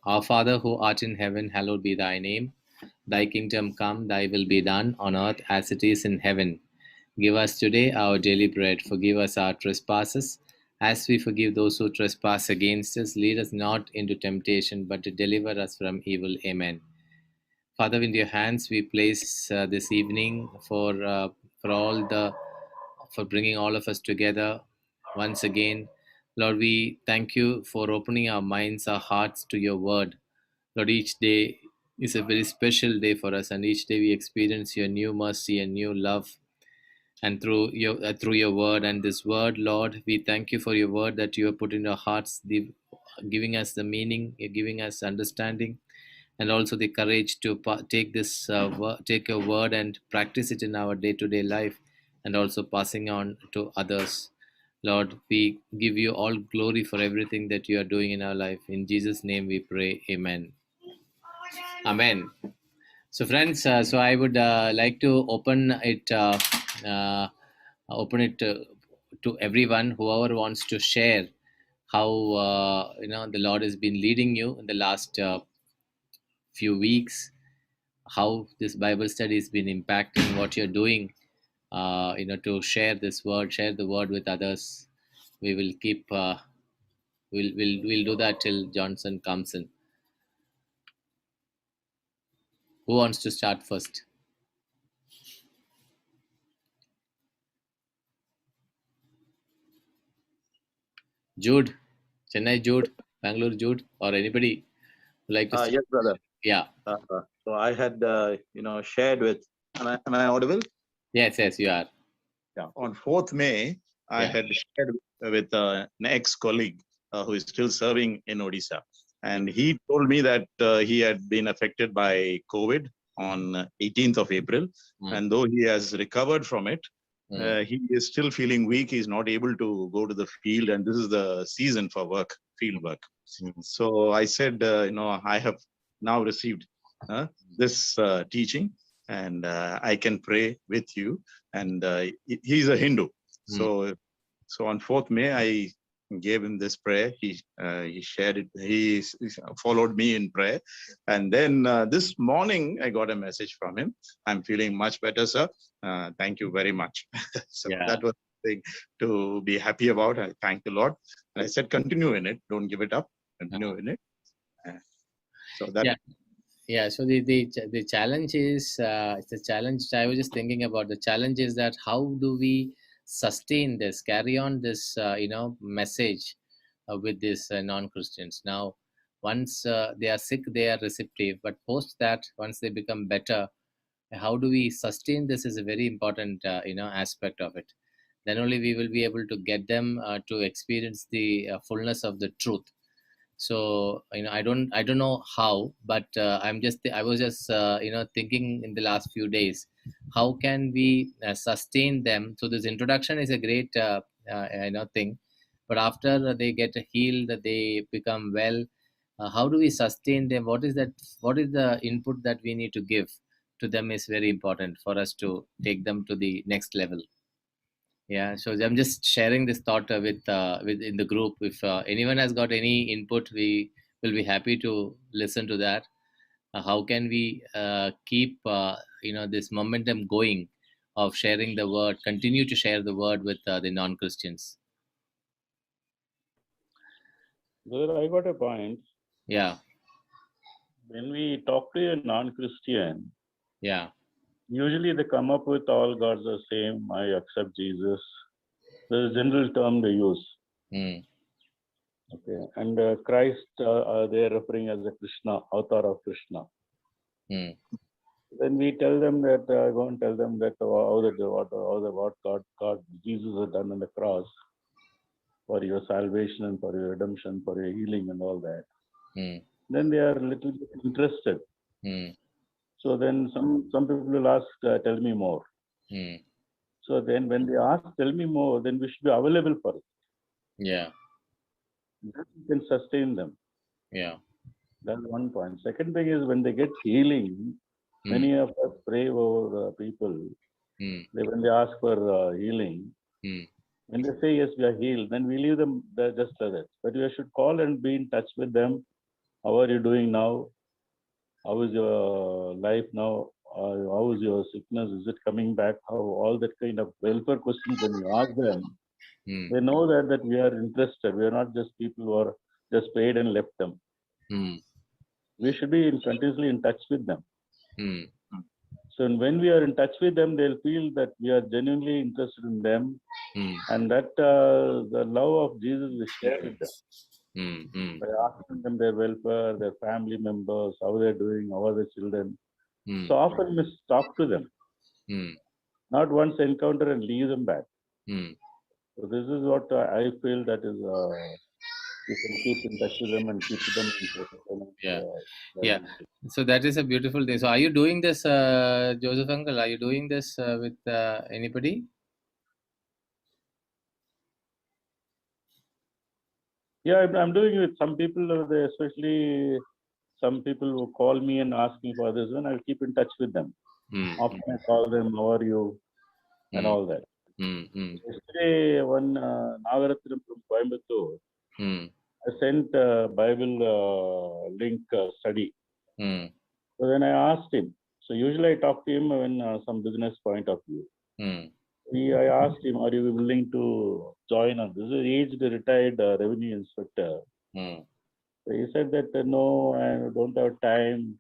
Our Father who art in heaven, hallowed be thy name. Thy kingdom come, thy will be done on earth as it is in heaven. Give us today our daily bread. Forgive us our trespasses, as we forgive those who trespass against us. Lead us not into temptation, but to deliver us from evil. Amen. Father, in your hands we place this evening for all the for bringing all of us together once again. Lord, we thank you for opening our minds, our hearts to your word. Lord, each day is a very special day for us, and each day we experience your new mercy and new love. And through your word and this word, Lord, we thank you for your word that you have put in our hearts, giving us the meaning, you're giving us understanding, and also the courage to take your word and practice it in our day-to-day life, and also passing on to others. Lord, we give you all glory for everything that you are doing in our life. In Jesus' name we pray. Amen. Amen. So, friends, so I would like to uh, open it to everyone, whoever wants to share how the Lord has been leading you in the last few weeks, how this Bible study has been impacting what you're doing. To share this word, share the word with others. We will keep. We'll do that till Johnson comes in. Who wants to start first? Jude, Chennai Jude, Bangalore Jude, or anybody who like to start? Yes, brother. Yeah. So I had, shared with. Am I audible? Yes, you are. Yeah. On 4th May, I Yeah. had shared with an ex-colleague who is still serving in Odisha, and he told me that he had been affected by COVID on 18th of April, and though he has recovered from it, he is still feeling weak. He's not able to go to the field, and this is the season for work, field work. So I said, I have now received this teaching, and I can pray with you. And he's a Hindu, so on 4th May I gave him this prayer. He shared it. He followed me in prayer, and then this morning I got a message from him. I'm feeling much better, sir. Thank you very much. So that was the thing to be happy about. I thank the Lord. And I said, continue in it. Don't give it up. Continue in it. So that. Yeah. So the challenge is it's a challenge. I was just thinking about the challenge is that how do we sustain this, carry on this, message with these non-Christians. Now, once they are sick, they are receptive, but post that, once they become better, how do we sustain this is a very important aspect of it. Then only we will be able to get them to experience the fullness of the truth. So I don't know how, but I was just thinking in the last few days, how can we sustain them. So this introduction is a great thing, but after they get healed, they become well. How do we sustain them? What is the input that we need to give to them is very important for us to take them to the next level. Yeah, so I'm just sharing this thought with in the group. If anyone has got any input, we will be happy to listen to that. How can we keep this momentum going of sharing the word, continue to share the word with the non-Christians? Well, I got a point. Yeah. When we talk to a non-Christian, Yeah. usually they come up with all gods are same. I accept Jesus. The general term they use. Okay, and Christ, they are referring as a Krishna, avatar of Krishna. Then we tell them that go and tell them that what God Jesus has done on the cross for your salvation and for your redemption, for your healing and all that. Then they are a little bit interested. So then some people will ask, tell me more. So then when they ask, tell me more, then we should be available for it. Yeah. Then we can sustain them. Yeah. That's one point. Second thing is when they get healing, many of us pray over people. When they ask for healing, when they say yes, we are healed, then we leave them just like that. But you should call and be in touch with them How are you doing now? How is your life now? How is your sickness? Is it coming back? How all that kind of welfare questions when you ask them, Mm. they know that we are interested. We are not just people who are just paid and left them. Mm. We should be continuously in touch with them. Mm. So when we are in touch with them, they'll feel that we are genuinely interested in them, Mm. and that the love of Jesus we share with them Mm. Mm. by asking them their welfare, their family members, how they're doing, how are their children. Mm. So often we talk to them, Mm. not once encounter and leave them back. Mm. So this is what I feel that is you can keep in touch with them and keep them in touch. Yeah. Yeah. So that is a beautiful thing. So are you doing this, Joseph Uncle? Are you doing this with anybody? Yeah, I'm doing it with some people, especially some people who call me and ask me for this one. I'll keep in touch with them. Mm. Often I call them, how are you, and Mm. all that. Mm. Mm. Yesterday, one Nagarathnam from Coimbatore, Mm. I sent a Bible link study. Mm. So then I asked him. So usually I talk to him when some business point of view. Mm. I asked him, are you willing to join us? This is an aged retired revenue inspector. Mm. So he said that no, I don't have time.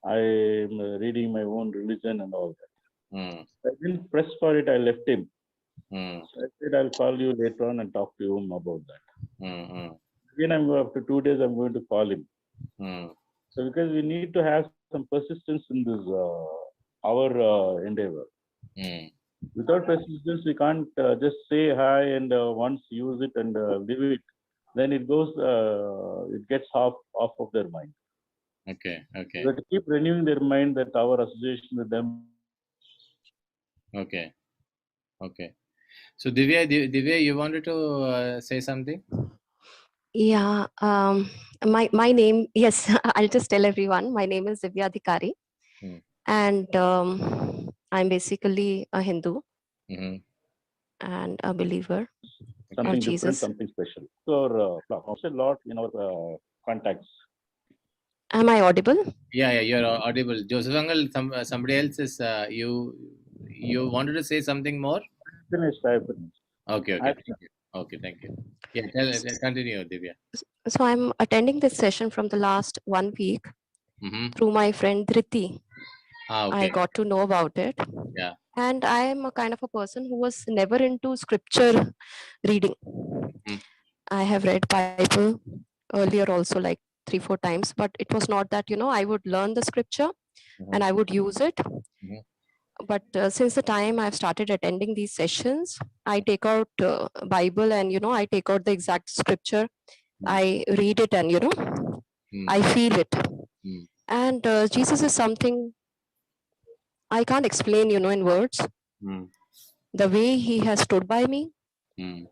I'm reading my own religion and all that. Mm. I didn't press for it. I left him. Mm. So I said I'll call you later on and talk to him about that. Mm. Again, after 2 days, I'm going to call him. Mm. So because we need to have some persistence in this our endeavor. Mm. Without persistence, we can't just say hi and once use it and leave it. Then it goes, it gets off of their mind. Okay. Okay. We have to keep renewing their mind that our association with them. Okay. Okay. So Divya, you wanted to say something? Yeah, my name, yes, I'll just tell everyone. My name is Divya Adhikari, Mm. and I'm basically a Hindu Mm-hmm. and a believer of Something different, Jesus. something special. So, a lot in our contacts. Am I audible? Yeah, you're audible. Joseph Uncle, somebody else is you wanted to say something more? I finished. Okay. I Thank you. Okay, thank you. Yeah, continue, Divya. So I'm attending this session from the last 1 week Mm-hmm. through my friend Dhriti. Okay. I got to know about it. Yeah. And I am a kind of a person who was never into scripture reading. Mm. I have read Bible earlier also like 3-4 times, but it was not that, I would learn the scripture and I would use it. Mhm. But since the time I've started attending these sessions, I take out Bible and, I take out the exact scripture. I read it and, I feel it. Mm. And Jesus is something I can't explain, in words. Mm. The way he has stood by me. Mm.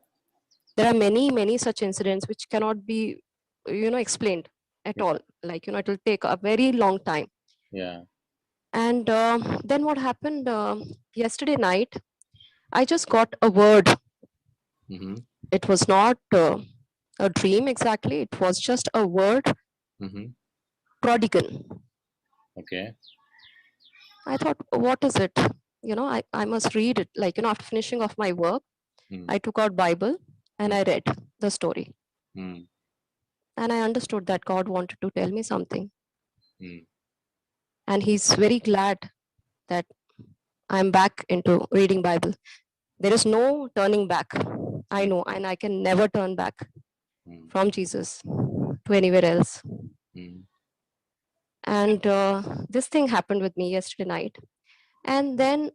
There are many such incidents which cannot be, explained at Yeah. all. Like, it will take a very long time. Yeah. And then what happened yesterday night, I just got a word. Mm-hmm. It was not a dream exactly. It was just a word, Mm-hmm. prodigal. Okay. I thought, what is it? I must read it. Like, after finishing off my work, Mm. I took out Bible and I read the story. Mm. And I understood that God wanted to tell me something. Mm. And he's very glad that I'm back into reading Bible. There is no turning back. I know, and I can never turn back Mm. from Jesus to anywhere else. Mm. And this thing happened with me yesterday night. And then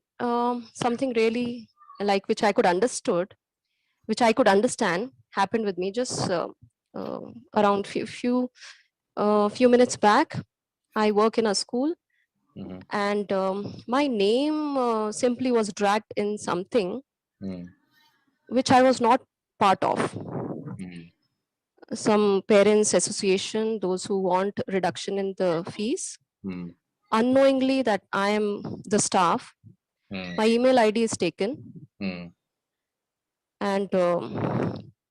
something really like which I could understand happened with me just around few minutes back. I work in a school, Mm-hmm. and my name simply was dragged in something Mm. which I was not part of. Mm. Some parents association, those who want reduction in the fees, Mm. unknowingly that I am the staff. Mm. My email ID is taken, Mm. and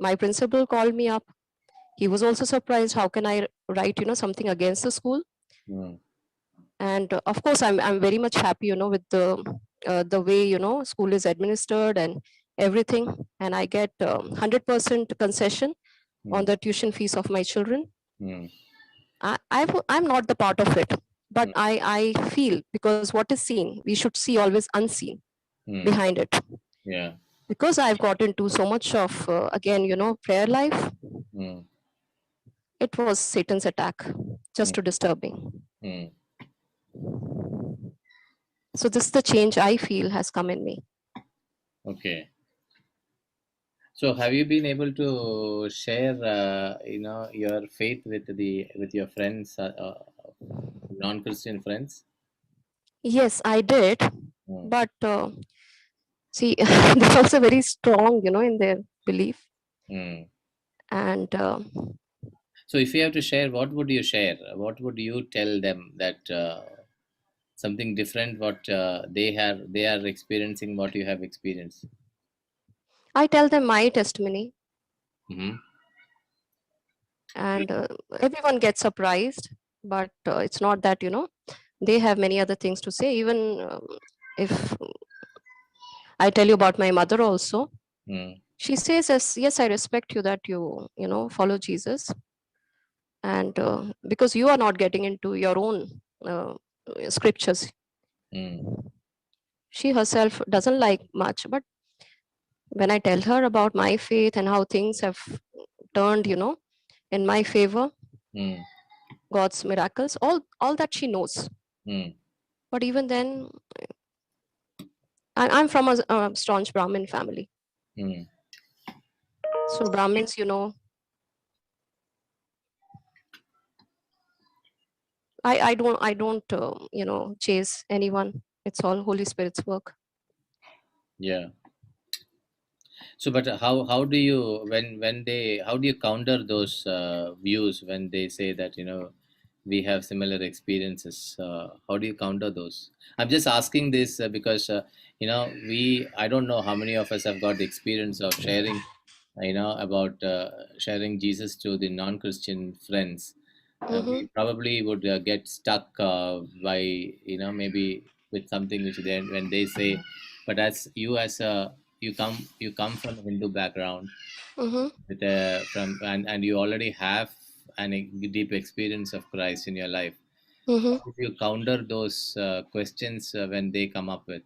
my principal called me up. He was also surprised. How can I write, something against the school? And of course, I'm very much happy, with the way, school is administered and everything. And I get 100% concession on the tuition fees of my children. I'm not the part of it, but I feel, because what is seen, we should see always unseen behind it. Yeah. Because I've got into so much of, again, prayer life, it was Satan's attack just to disturb me. So this is the change I feel has come in me. Okay. So have you been able to share, your faith with your friends, non-Christian friends? Yes, I did, but see, they're also very strong, in their belief. And so if you have to share, what would you share? What would you tell them that something different, what they are experiencing, what you have experienced? I tell them my testimony. And everyone gets surprised, but it's not that, they have many other things to say. Even if I tell you about my mother also, she says, yes, I respect you that you follow Jesus. And because you are not getting into your own scriptures. She herself doesn't like much, but when I tell her about my faith and how things have turned, in my favor, God's miracles, all that she knows. But even then, I'm from a staunch Brahmin family. So Brahmins, I don't chase anyone. It's all Holy Spirit's work. Yeah. So, but how do you how do you counter those views when they say that we have similar experiences? How do you counter those? I'm just asking this because I don't know how many of us have got the experience of sharing about sharing Jesus to the non-Christian friends. We probably would get stuck by maybe with something which then when they say, but as you come from a Hindu background with and you already have a deep experience of Christ in your life. How do you counter those questions when they come up with?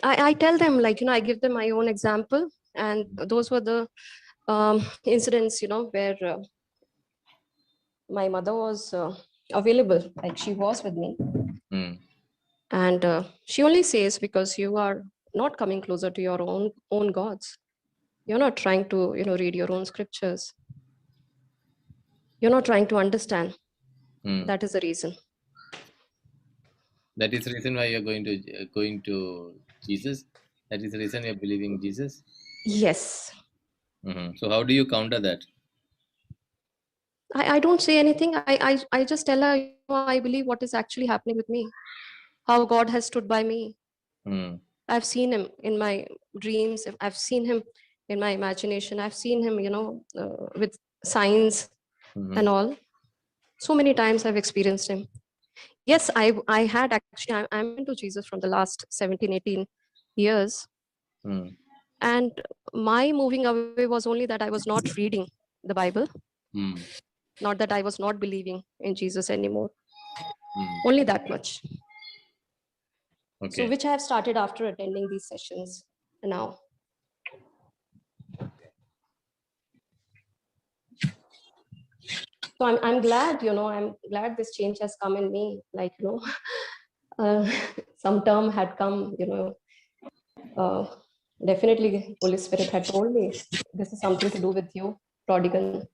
I tell them, like, I give them my own example. And those were the incidents, where my mother was available, like she was with me. And she only says, because you are not coming closer to your own gods. You're not trying to, read your own scriptures. You're not trying to understand. That is the reason. That is the reason why you're going to Jesus. That is the reason you're believing Jesus. Yes. So how do you counter that? I don't say anything. I just tell her, I believe what is actually happening with me, how God has stood by me. I've seen him in my dreams. I've seen him in my imagination. I've seen him, with signs and all. So many times I've experienced him. Yes, I had actually, I'm into Jesus from the last 17, 18 years. And my moving away was only that I was not reading the Bible. Not that I was not believing in Jesus anymore. Only that much. Okay. So which I have started after attending these sessions now. So I'm glad, I'm glad this change has come in me. Like, some term had come, definitely Holy Spirit had told me, this is something to do with you, prodigal.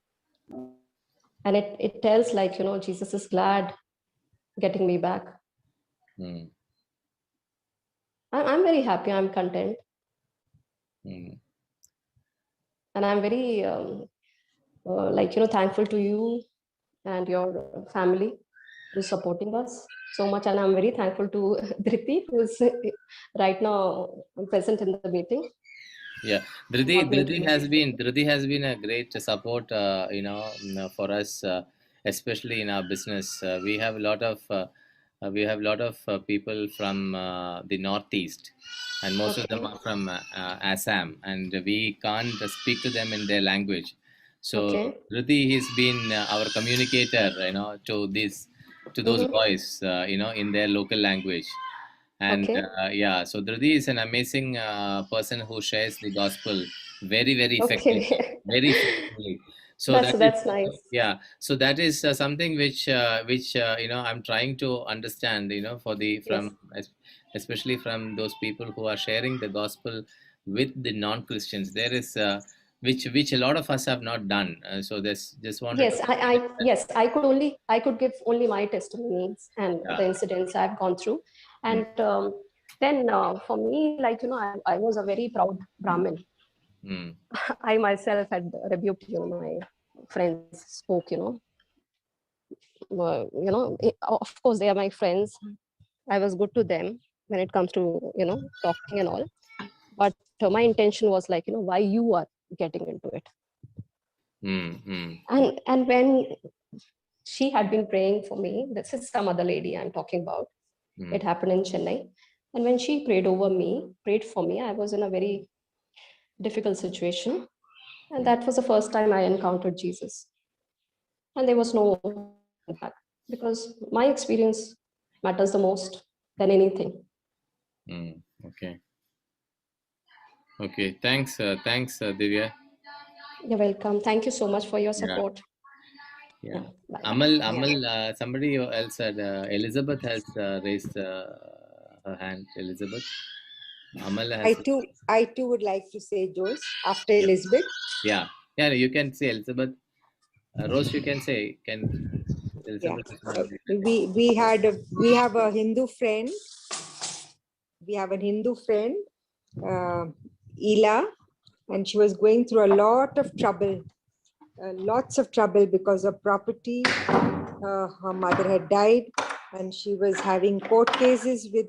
And it tells, like, Jesus is glad getting me back. I'm very happy. I'm content. And I'm very, thankful to you and your family who's supporting us so much. And I'm very thankful to Dhriti, who's right now present in the meeting. Yeah, Dhriti has been a great support, for us, especially in our business. We have a lot of people from the northeast, and most of them Okay. are from Assam, and we can't speak to them in their language. So Okay. Dhriti has been our communicator, to those Mm-hmm. boys, in their local language. And Okay. yeah, so Drudi is an amazing person who shares the gospel very, very effectively, Okay. very effectively. So That's that is, that's nice. yeah. So that is something which I'm trying to understand. For the Yes. especially from those people who are sharing the gospel with the non-Christians. There is which a lot of us have not done. So this just wanted to. Yes, yes, I could give only my testimonies and Yeah. the incidents I've gone through. Mm, And then for me, like, I was a very proud Brahmin. mm, I myself had rebuked, my friends spoke, of course they are my friends. I was good to them when it comes to, talking and all. But my intention was like, why you are getting into it. mm, mm, And when she had been praying for me, this is some other lady I'm talking about. mm, It happened in Chennai. And when she prayed for me, I was in a very difficult situation. And mm. that was the first time I encountered Jesus. And there was no back, because my experience matters the most than anything. Okay. Okay. Thanks, Divya. You're welcome. Thank you so much for your Yeah. support. Yeah. Yeah, bye bye. Amal, somebody else said, Elizabeth has raised her hand. Elizabeth. Amal has. I too would like to say, Joyce, after Yeah. Elizabeth. Yeah. Yeah. You can say Elizabeth. Rose, you can say. Can Yeah. Elizabeth is one of the. We have a Hindu friend. We have a Hindu friend, uh, Ela, and she was going through a lot of trouble, lots of trouble because of property. Her mother had died, and she was having court cases with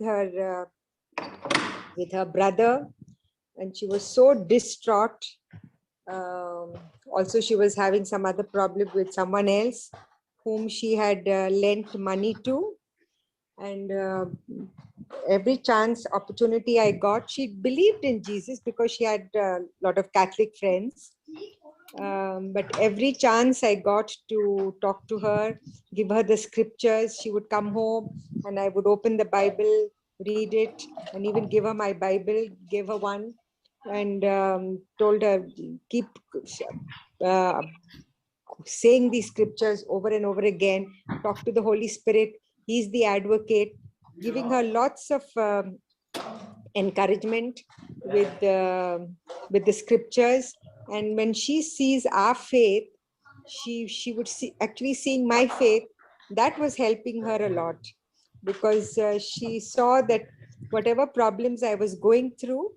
her brother, and she was so distraught. Also, she was having some other problem with someone else whom she had lent money to. And every chance opportunity I got, she believed in Jesus because she had a lot of Catholic friends. But every chance I got to talk to her, give her the scriptures, she would come home and I would open the Bible, read it, and even give her my Bible, gave her one, and told her, keep uh, saying these scriptures over and over again, talk to the Holy Spirit. He's the advocate, giving her lots of encouragement with the scriptures. And when she sees our faith, she would see, actually seeing my faith, that was helping her a lot, because she saw that whatever problems I was going through,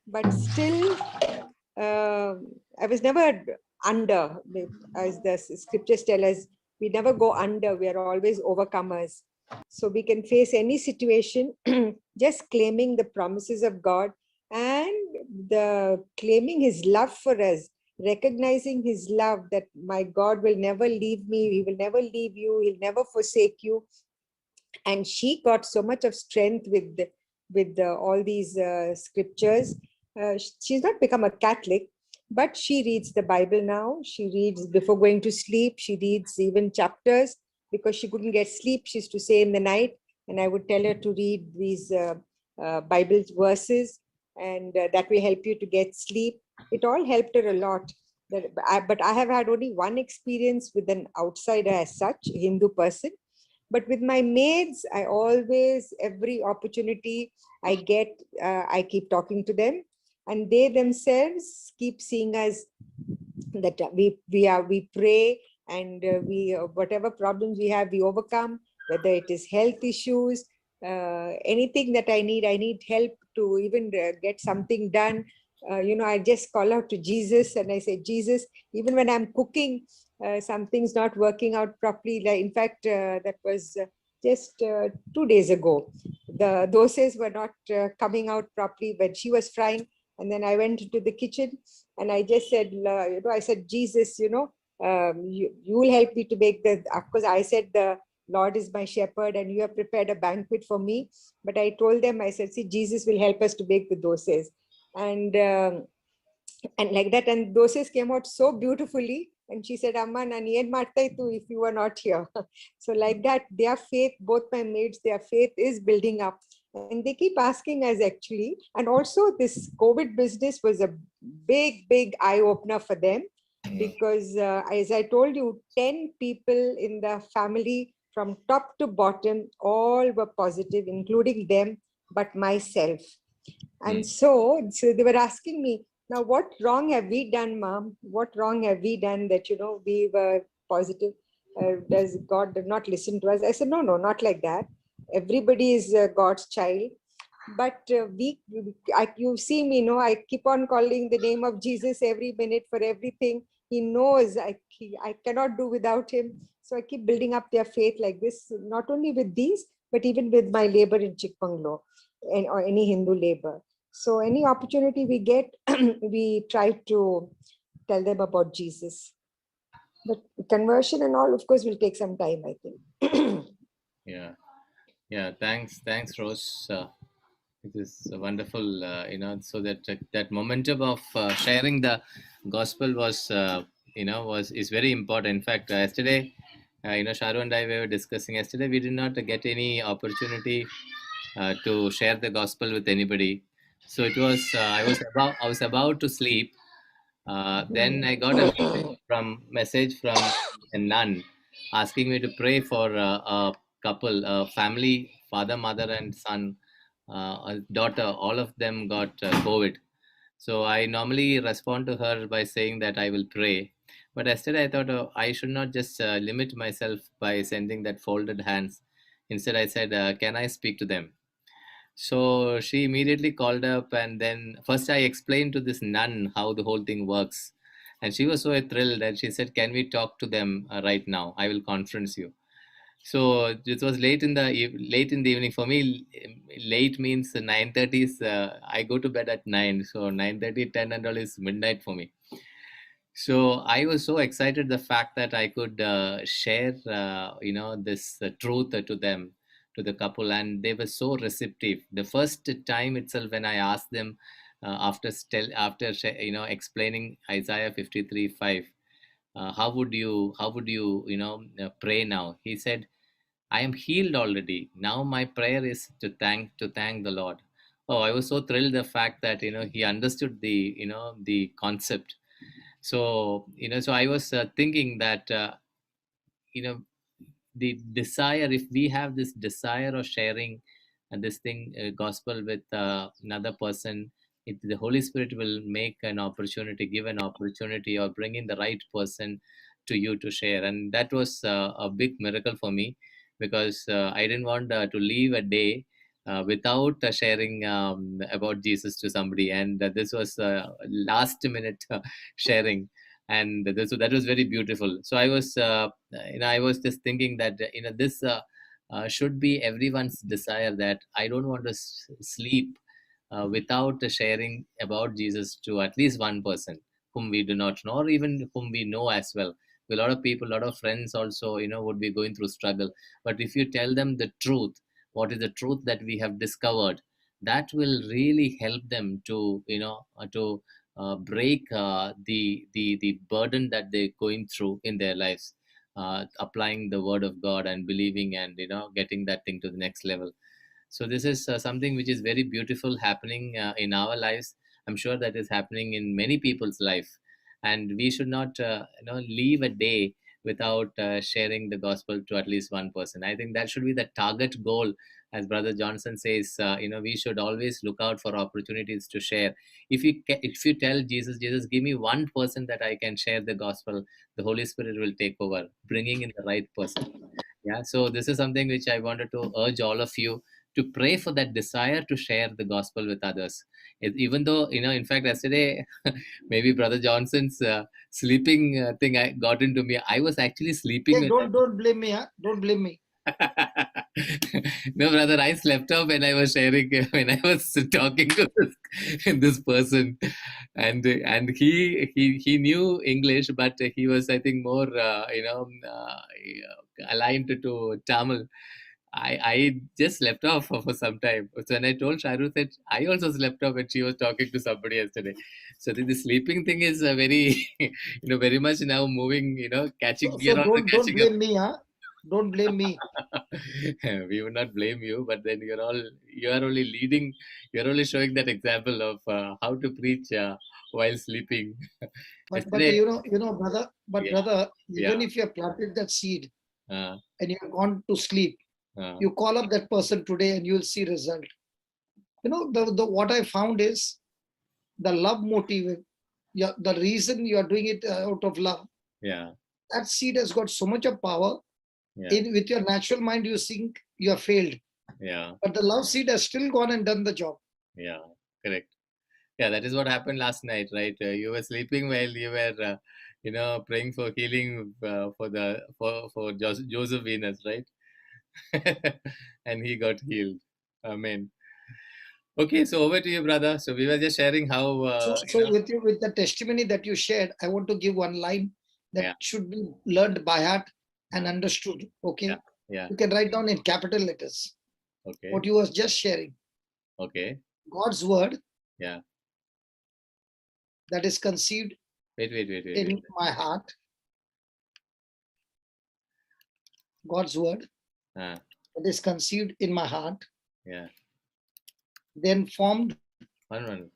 but still I was never under, as the scriptures tell us, we never go under, we are always overcomers. So we can face any situation just claiming the promises of God and the claiming his love for us, recognizing his love, that my God will never leave me, he will never leave you, he'll never forsake you. And she got so much of strength with all these scriptures. She's not become a Catholic, but she reads the Bible now. She reads before going to sleep. She reads even chapters, because she couldn't get sleep. She used to say in the night, and I would tell her to read these Bible verses, and that will help you to get sleep. It all helped her a lot. But I have had only one experience with an outsider as such, a Hindu person. But with my maids, I always, every opportunity I get, I keep talking to them, and they themselves keep seeing us that we pray, and we whatever problems we have, we overcome. Whether it is health issues, anything that I need help to even get something done. I just call out to Jesus and I say, Jesus, even when I'm cooking, something's not working out properly. Like, in fact, that was just 2 days ago. The doses were not coming out properly when she was frying. And then I went into the kitchen and I just said, I said, Jesus, you will help me to make of course, I said the Lord is my shepherd and you have prepared a banquet for me. But I told them, I said, see, Jesus will help us to bake the dosas. And like that, and doses came out so beautifully. And she said, Amma, nani yen marta itu if you were not here. So like that, their faith, both my maids, their faith is building up. And they keep asking us actually. And also this COVID business was a big eye-opener for them. Because as I told you, 10 people in the family from top to bottom, all were positive, including them, but myself. And so they were asking me, now, what wrong have we done, Mom? What wrong have we done that, we were positive? Does God not listen to us? I said, no, not like that. Everybody is God's child. But you see me, I keep on calling the name of Jesus every minute for everything. He knows I cannot do without him. So I keep building up their faith like this, not only with these, but even with my labor in Chikmagalur or any Hindu labor. So any opportunity we get, we try to tell them about Jesus. But conversion and all, of course, will take some time, I think. Yeah. Thanks, Rose. It is wonderful, so that momentum of sharing the gospel is very important. In fact, yesterday, Sharu and I were discussing yesterday. We did not get any opportunity to share the gospel with anybody. So it was I was about to sleep. Then I got a message from a nun asking me to pray for a couple, a family, father, mother, and son, a daughter. All of them got COVID. So I normally respond to her by saying that I will pray. But yesterday I thought I should not just limit myself by sending that folded hands. Instead, I said, can I speak to them? So she immediately called up, and then first I explained to this nun how the whole thing works. And she was so thrilled, and she said, can we talk to them right now? I will conference you. So it was late in the evening for me. Late means 9:30 is I go to bed at 9, so 9:30, 10 and all is midnight for me. So I was so excited the fact that I could share this truth to them, to the couple, and they were so receptive. The first time itself when I asked them after explaining Isaiah 53:5, how would you pray now? He said, I am healed already. Now my prayer is to thank the Lord. Oh, I was so thrilled the fact that he understood the concept. So so I was thinking that the desire, if we have this desire of sharing this thing gospel with another person, the Holy Spirit will make an opportunity, give an opportunity, or bring in the right person to you to share. And that was a big miracle for me, because I didn't want to leave a day without sharing about Jesus to somebody. And this was last minute sharing, and that was very beautiful. So I was I was just thinking that this should be everyone's desire, that I don't want to sleep without sharing about Jesus to at least one person whom we do not know, or even whom we know as well. A lot of people, a lot of friends also would be going through struggle, but if you tell them the truth, what is the truth that we have discovered, that will really help them to to break the burden that they're going through in their lives, applying the word of God and believing, and getting that thing to the next level. So this is something which is very beautiful happening in our lives. I'm sure that is happening in many people's life, and we should not leave a day without sharing the gospel to at least one person. I think that should be the target goal. As Brother Johnson says, we should always look out for opportunities to share. If you tell Jesus, give me one person that I can share the gospel, the Holy Spirit will take over, bringing in the right person. Yeah, so this is something which I wanted to urge all of you to pray for, that desire to share the gospel with others. Even though, in fact, yesterday, maybe Brother Johnson's sleeping thing got into me. I was actually sleeping. Hey, don't blame me. Huh? Don't blame me. No, brother, I slept off when I was sharing, when I was talking to this person, and he knew English, but he was, I think, more aligned to Tamil. I just slept off for some time. So when I told Sharu that I also slept off when she was talking to somebody yesterday. So the sleeping thing is a very, very much now moving, catching. We So are also don't catching up. blame me, huh? Don't blame me. We would not blame you, but then you are only leading, you're only showing that example of how to preach while sleeping. But Yesterday, brother, yeah, brother, yeah, even if you have planted that seed uh, and you have gone to sleep, uh, you call up that person today and you'll see result. The what I found is the love motive, the reason you are doing it out of love, yeah, that seed has got so much of power. yeah, With your natural mind, you think you have failed, yeah, but the love seed has still gone and done the job. yeah, correct. Yeah, that is what happened last night, right? You were sleeping while you were, praying for healing for Joseph Venus, right? And he got healed. Amen. Okay, so over to you, brother. So we were just sharing how, So with the testimony that you shared, I want to give one line that yeah, should be learned by heart and understood. Okay, yeah, yeah. you can write down in capital letters Okay, what you was just sharing. okay, God's word yeah. that is conceived Wait. in my heart. God's word Ah, that is conceived in my heart, yeah. then formed, One.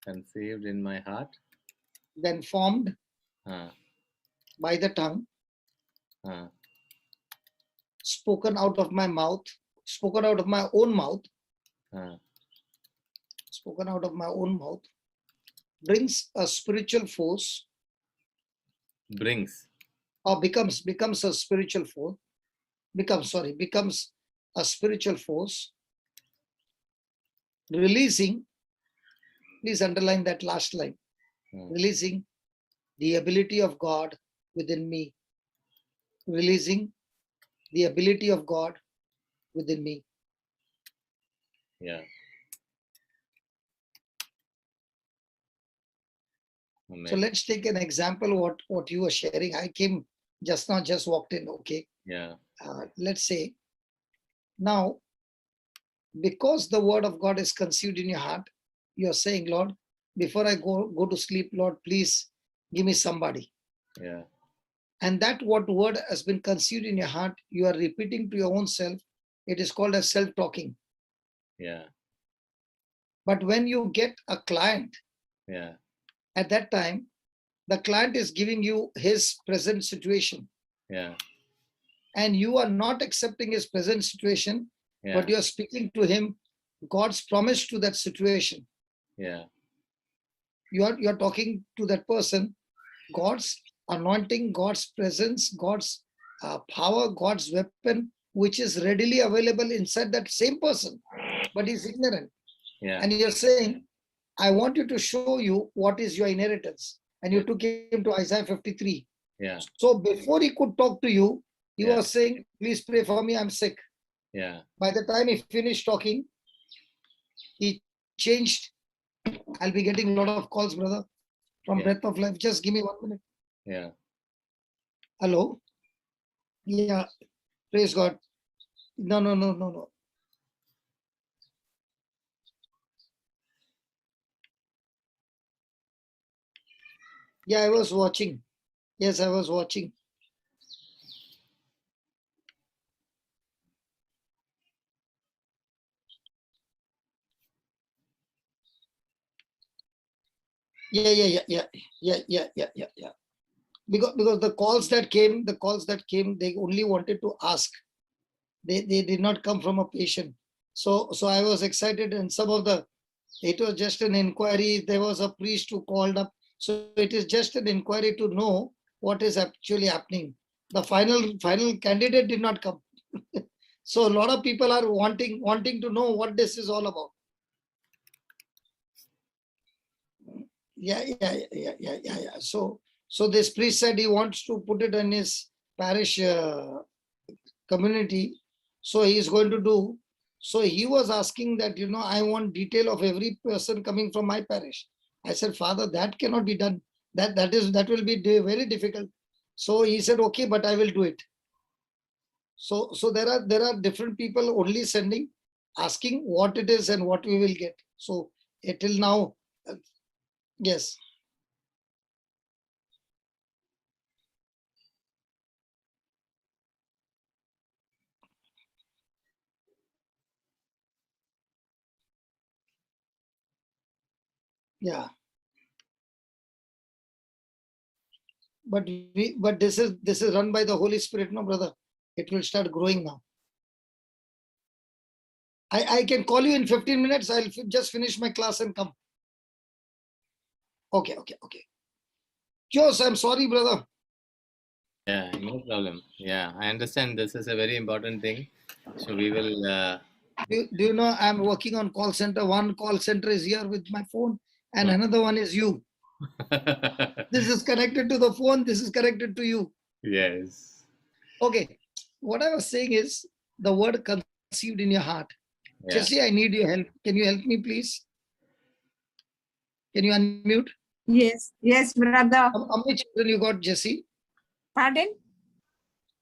Conceived in my heart. then formed Ah, by the tongue, ah, spoken out of my mouth, spoken out of my own mouth, ah. spoken out of my own mouth, brings a spiritual force, Brings. or becomes a spiritual force, becomes a spiritual force, releasing, please underline that last line, releasing the ability of God within me, releasing the ability of God within me. Yeah. Amen. So let's take an example what you were sharing. I came just now, just walked in. Okay. Yeah. Let's say now, because the word of God is conceived in your heart, you're saying, Lord, before I go to sleep, Lord, please give me somebody. Yeah. And that what word has been conceived in your heart, you are repeating to your own self. It is called as self-talking. Yeah. But when you get a client, Yeah. at that time, the client is giving you his present situation. Yeah. And you are not accepting his present situation, Yeah. but you are speaking to him God's promise to that situation. Yeah. You are talking to that person, God's anointing, God's presence, God's power, God's weapon, which is readily available inside that same person, but he's ignorant. Yeah. And you're saying, I want you to show you what is your inheritance. And you took him to Isaiah 53. Yeah. So before he could talk to you, he Yeah. was saying, please pray for me, I'm sick. Yeah. By the time he finished talking, he changed. I'll be getting a lot of calls, brother, from Yeah. Breath of Life. Just give me 1 minute. Yeah. Hello? Yeah, praise God. No. Yeah, I was watching. Yes, I was watching. Yeah. Because the calls that came, they only wanted to ask. They did not come from a patient. So I was excited, and it was just an inquiry. There was a priest who called up. So it is just an inquiry to know what is actually happening. The final candidate did not come. So a lot of people are wanting to know what this is all about. Yeah. So this priest said he wants to put it in his parish community, So he is going to do. So he was asking that, I want detail of every person coming from my parish. I said, Father, that cannot be done. That will be very difficult. So he said, okay, but I will do it. So there are different people only sending, asking what it is and what we will get. So till now, yes. Yeah. But this is run by the Holy Spirit, no, brother. It will start growing now. I can call you in 15 minutes. I'll just finish my class and come. Okay. Jose, I'm sorry, brother. Yeah, no problem. Yeah, I understand this is a very important thing. So we will. Do you know I'm working on call center? One call center is here with my phone, and another one is you. This is connected to the phone. This is connected to you. Yes. Okay. What I was saying is the word conceived in your heart. Yeah. Jesse, I need your help. Can you help me, please? Can you unmute? Yes, brother. How many children you got, Jesse? Pardon?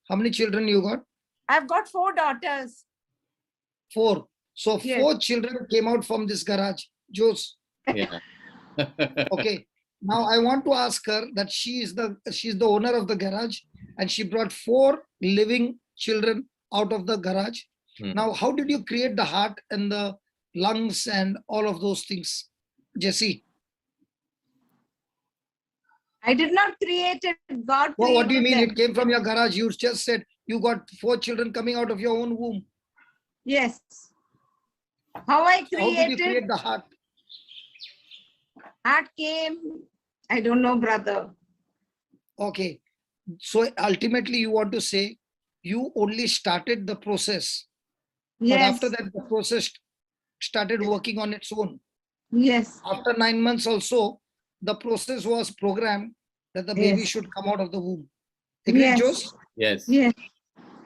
How many children you got? I've got 4 daughters. 4. So Yes. 4 children came out from this garage. Jose. Yeah. Okay. Now I want to ask her that she's the owner of the garage, and she brought 4 living children out of the garage. Now, how did you create the heart and the lungs and all of those things, Jesse? I did not create it. God Well, what do you mean? created It came from your garage. You just said you got 4 children coming out of your own womb. Yes. How I created? How did you create the heart? Heart came. I don't know, brother. Okay. So ultimately, you want to say you only started the process. Yes. But after that, the process started working on its own. Yes. After 9 months also, the process was programmed that the baby should come out of the womb. Agree, Yes. Jose? Yes. Yes.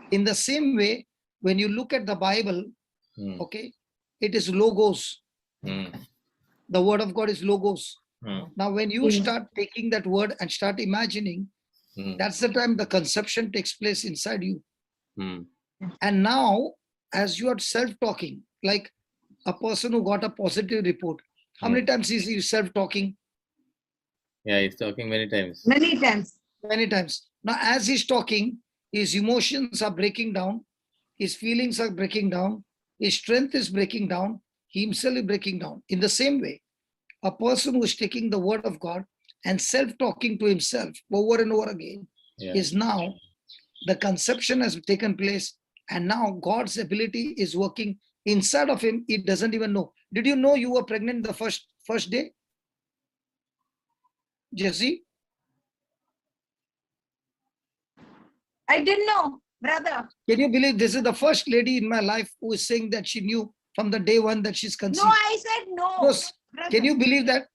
In the same way, when you look at the Bible, okay, it is logos. The word of God is logos. Now, when you start taking that word and start imagining, that's the time the conception takes place inside you. And now, as you are self-talking, like a person who got a positive report, how many times is he self-talking? Yeah, he's talking many times. Many times. Many times. Now, as he's talking, his emotions are breaking down, his feelings are breaking down, his strength is breaking down, he himself is breaking down. In the same way, a person who is taking the word of God and self-talking to himself over and over again is now, the conception has taken place, and now God's ability is working inside of him. He doesn't even know. Did you know you were pregnant the first day? Jesse? I didn't know, brother. Can you believe this is the first lady in my life who is saying that she knew from the day 1 that she's conceived? No, I said no. Yes. Can you believe that?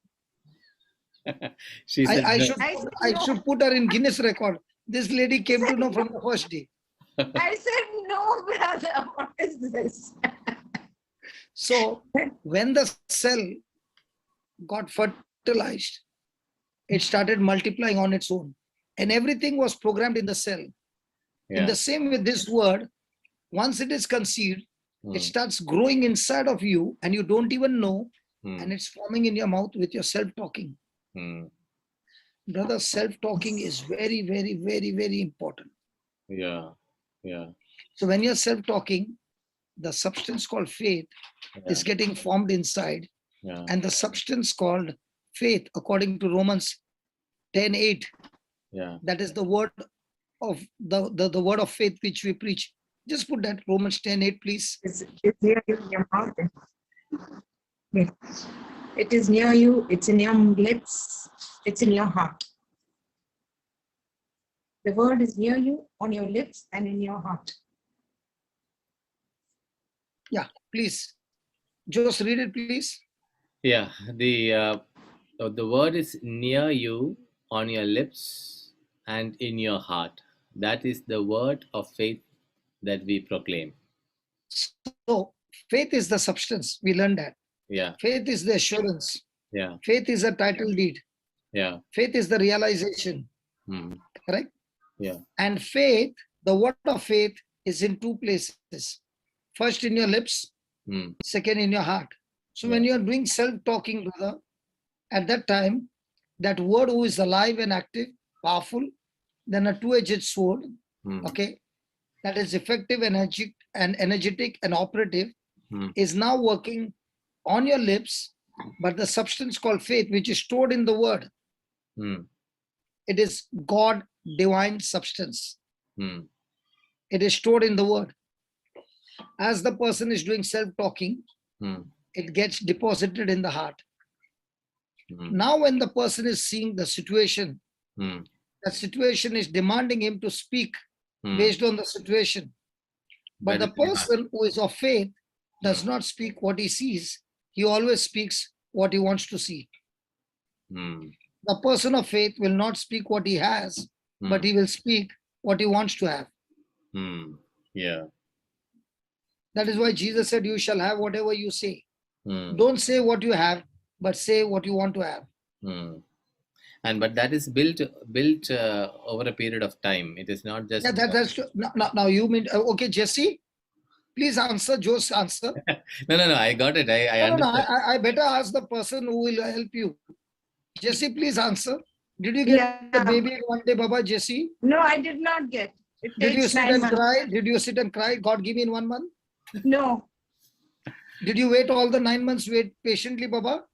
She said I no. should put her in Guinness record. This lady came to know from the first day. I said no, brother. What is this? So when the cell got fertilized, it started multiplying on its own, and everything was programmed in the cell. In the same way, this word, once it is conceived, it starts growing inside of you, and you don't even know, and it's forming in your mouth with your self-talking. Brother, self-talking is very, very, very, very important. Yeah. So when you're self-talking, the substance called faith is getting formed inside. And the substance called faith, according to Romans 10:8, that is the word of the word of faith which we preach. Just put that Romans 10:8, please. It's near you in your mouth. Yes. It is near you. It's in your lips. It's in your heart. The word is near you, on your lips and in your heart. Yeah, please. Just read it, please. Yeah. The word is near you, on your lips and in your heart. That is the word of faith that we proclaim. faith is the substance. We learned that. Yeah. Faith is the assurance. Yeah. Faith is a title deed. Yeah. Faith is the realization. Correct? Yeah. And faith, the word of faith is in two places. First in your lips, second in your heart. So when you are doing self-talking, brother, at that time, that word who is alive and active, powerful, then a two-edged sword, okay, that is effective, energetic and operative, is now working on your lips, but the substance called faith, which is stored in the word, it is God divine substance. It is stored in the word. As the person is doing self-talking, it gets deposited in the heart. Now when the person is seeing the situation, the situation is demanding him to speak based on the situation. But the person who is of faith does not speak what he sees. He always speaks what he wants to see. The person of faith will not speak what he has, but he will speak what he wants to have. Yeah. That is why Jesus said, you shall have whatever you say. Don't say what you have, but say what you want to have. And but that is built over a period of time. It is not just. Yeah, that's true. Now you mean okay, Jesse? Please answer. Joe's answer. No. I got it. I understand. I better ask the person who will help you. Jesse, please answer. Did you get the baby in one day, Baba? Jesse? No, I did not get. It Did you takes sit 9 and months. cry? Did you sit and cry? God give me in 1 month? No. Did you wait all the 9 months? Wait patiently, Baba?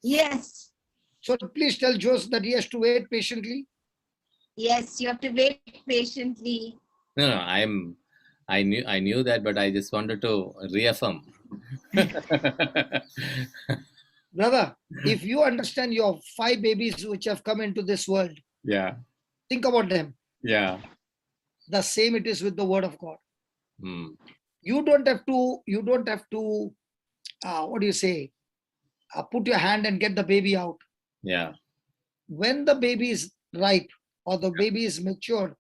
Yes. So please tell Jose that he has to wait patiently. Yes, you have to wait patiently. No. I knew that, but I just wanted to reaffirm. Brother, if you understand your 5 babies which have come into this world, Yeah. think about them. Yeah. The same it is with the word of God. You don't have to, what do you say, put your hand and get the baby out. Yeah. When the baby is ripe or the baby is matured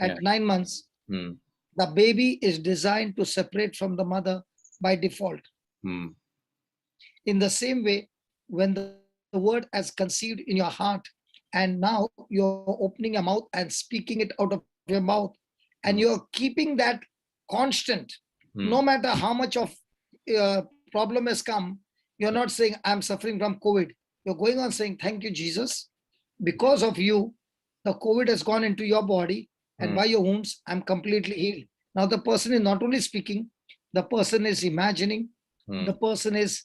at 9 months, the baby is designed to separate from the mother by default. In the same way, when the word has conceived in your heart and now you're opening your mouth and speaking it out of your mouth, and you're keeping that constant, no matter how much of problem has come, you're not saying, I'm suffering from COVID. You're going on saying, thank you, Jesus. Because of you, the COVID has gone into your body, and by your wounds, I'm completely healed. Now the person is not only speaking, the person is imagining, the person is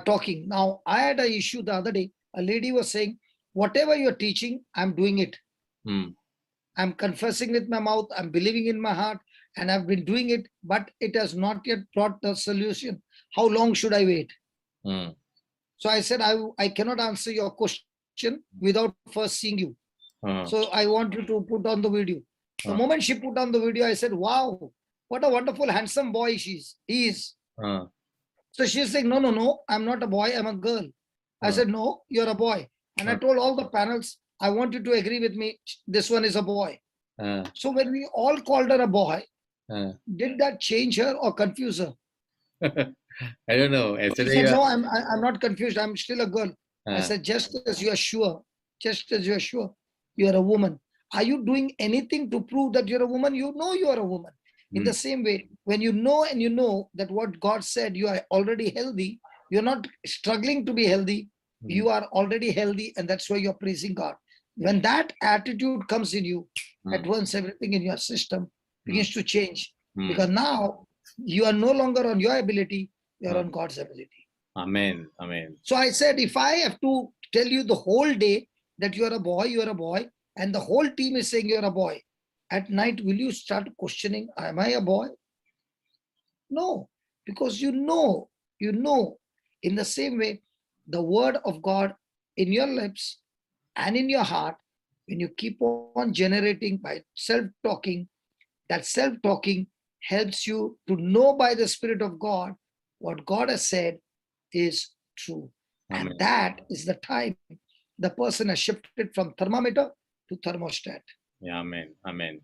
talking. Now, I had an issue the other day. A lady was saying, whatever you're teaching, I'm doing it. I'm confessing with my mouth, I'm believing in my heart, and I've been doing it, but it has not yet brought the solution. How long should I wait? So I said, I cannot answer your question without first seeing you. So I want you to put on the video. The moment she put on the video, I said, wow, what a wonderful, handsome boy he is. So she's saying, no, I'm not a boy, I'm a girl. I said, no, you're a boy. And I told all the panels, I want you to agree with me, this one is a boy. So when we all called her a boy, did that change her or confuse her? I don't know. She said, no, I'm not confused, I'm still a girl. I said, just as you are sure, you are a woman. Are you doing anything to prove that you're a woman? You know you are a woman. In the same way, when you know and you know that what God said, you are already healthy, you're not struggling to be healthy, you are already healthy, and that's why you're praising God. When that attitude comes in you, at once everything in your system begins to change. Because now you are no longer on your ability, you're on God's ability. Amen. Amen. So I said, if I have to tell you the whole day that you are a boy, and the whole team is saying you're a boy, at night, will you start questioning, am I a boy? No, because you know. In the same way, the word of God in your lips and in your heart, when you keep on generating by self-talking, that self-talking helps you to know by the Spirit of God what God has said is true. Amen. And that is the time the person has shifted from thermometer to thermostat. Yeah, amen. Amen.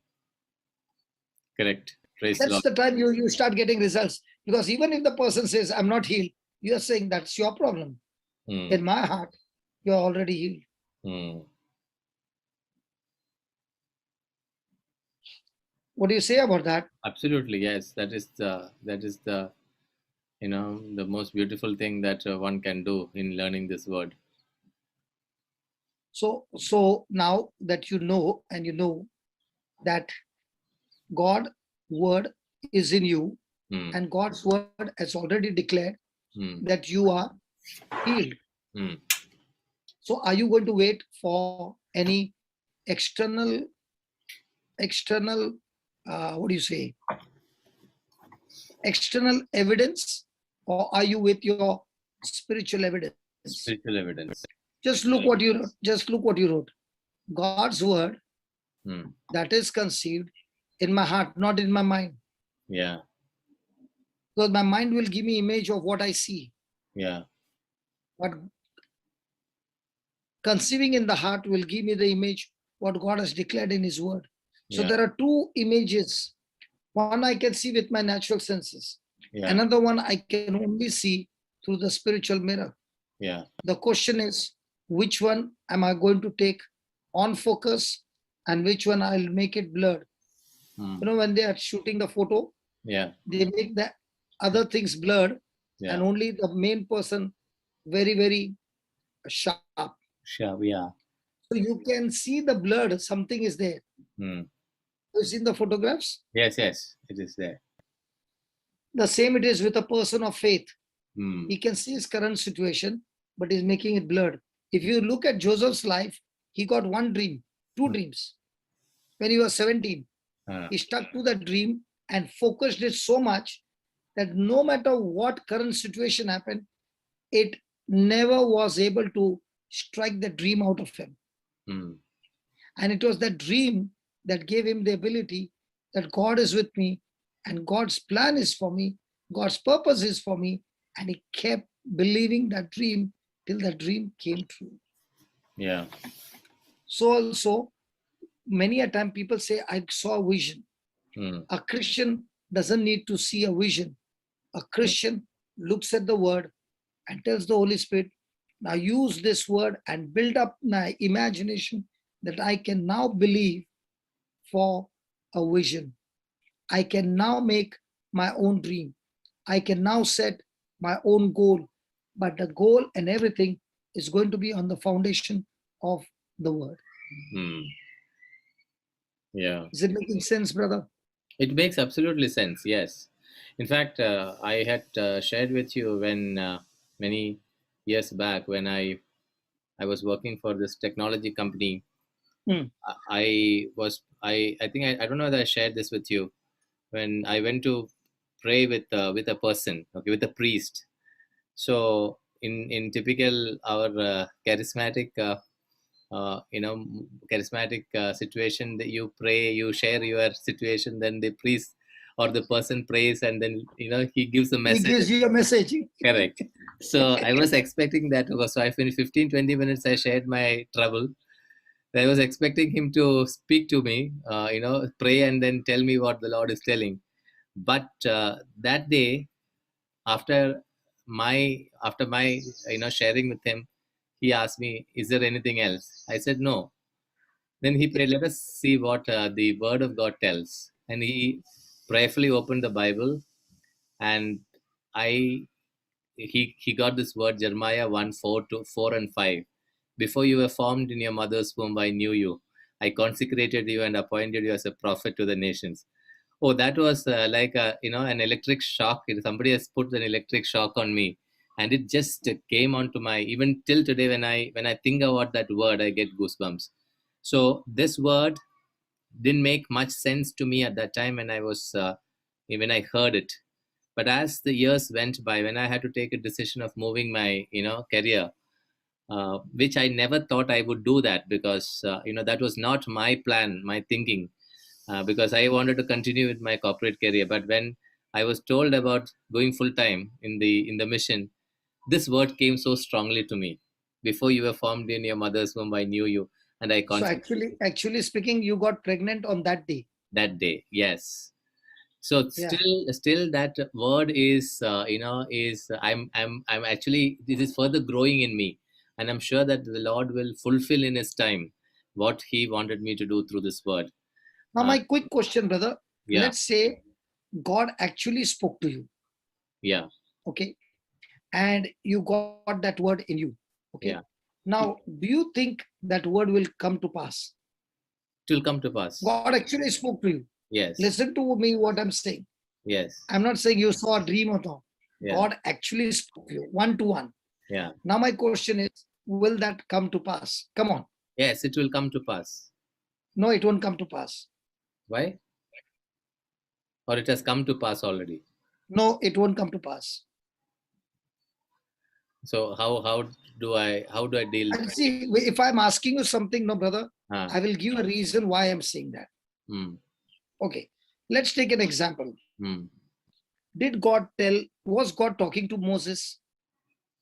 Correct. Praise the That's Lord. the time you start getting results. Because even if the person says, I'm not healed, you are saying that's your problem. In my heart, you are already healed. What do you say about that? Absolutely, yes. That is the the most beautiful thing that one can do in learning this word. So now that you know, and you know that God word is in you, and God's word has already declared that you are healed. So are you going to wait for any external what do you say, external evidence, or are you with your spiritual evidence? Spiritual evidence. Just look what you wrote. Just look what you wrote. God's word that is conceived in my heart, not in my mind. Yeah. Because my mind will give me image of what I see. Yeah. But conceiving in the heart will give me the image what God has declared in his word. So there are two images. One I can see with my natural senses. Yeah. Another one I can only see through the spiritual mirror. Yeah. The question is, which one am I going to take on focus, and which one I'll make it blurred? You know, when they are shooting the photo, they make the other things blurred, and only the main person very, very sharp. Sharp, yeah. So you can see the blurred, something is there. You've seen the photographs? Yes, yes, it is there. The same it is with a person of faith. He can see his current situation, but he's making it blurred. If you look at Joseph's life, he got one dream, two dreams. When he was 17, he stuck to the dream and focused it so much that no matter what current situation happened, it never was able to strike the dream out of him. And it was that dream that gave him the ability that God is with me, and God's plan is for me, God's purpose is for me, and he kept believing that dream till the dream came true. Yeah. So also, many a time people say, I saw a vision. A Christian doesn't need to see a vision. A Christian looks at the word and tells the Holy Spirit, now use this word and build up my imagination that I can now believe for a vision. I can now make my own dream. I can now set my own goal. But the goal and everything is going to be on the foundation of the word. Yeah. Is it making sense, brother? It makes absolutely sense, yes. In fact, I had shared with you when many years back when I was working for this technology company. I think I don't know that I shared this with you. When I went to pray with a person, okay, with a priest. So in typical our charismatic charismatic situation, that you pray, you share your situation, then the priest or the person prays, and then he gives a message. He gives you a message. Correct. So I was expecting that. So I finished 15-20 minutes. I shared my trouble. I was expecting him to speak to me, pray and then tell me what the Lord is telling. But that day, after my sharing with him, he asked me, "Is there anything else?" I said, "No." Then he prayed, "Let us see what the Word of God tells." And he prayerfully opened the Bible, and he got this word, Jeremiah 1:4 and 5. Before you were formed in your mother's womb, I knew you. I consecrated you and appointed you as a prophet to the nations. Oh, that was like an electric shock. Somebody has put an electric shock on me, and it just came onto my, even till today when I think about that word, I get goosebumps. So this word didn't make much sense to me at that time when I heard it. But as the years went by, when I had to take a decision of moving my career, which I never thought I would do that, because that was not my plan, my thinking, because I wanted to continue with my corporate career. But when I was told about going full time in the mission, this word came so strongly to me. Before you were formed in your mother's womb, I knew you, and So actually speaking, you got pregnant on that day. That day, yes. So Yeah. still that word is I'm actually, this is further growing in me, and I'm sure that the Lord will fulfill in His time what He wanted me to do through this word. Now, my quick question, brother. Yeah. Let's say God actually spoke to you. Yeah. Okay. And you got that word in you. Okay. Yeah. Now, do you think that word will come to pass? It will come to pass. God actually spoke to you. Yes. Listen to me what I'm saying. Yes. I'm not saying you saw a dream or not. Yeah. God actually spoke to you one to one. Yeah. Now my question is, will that come to pass? Come on. Yes, it will come to pass. No, it won't come to pass. Why? Or it has come to pass already? No, it won't come to pass. So how do I deal? And see, if I'm asking you something, no, brother, I will give a reason why I'm saying that. Okay, let's take an example. Did God was God talking to Moses?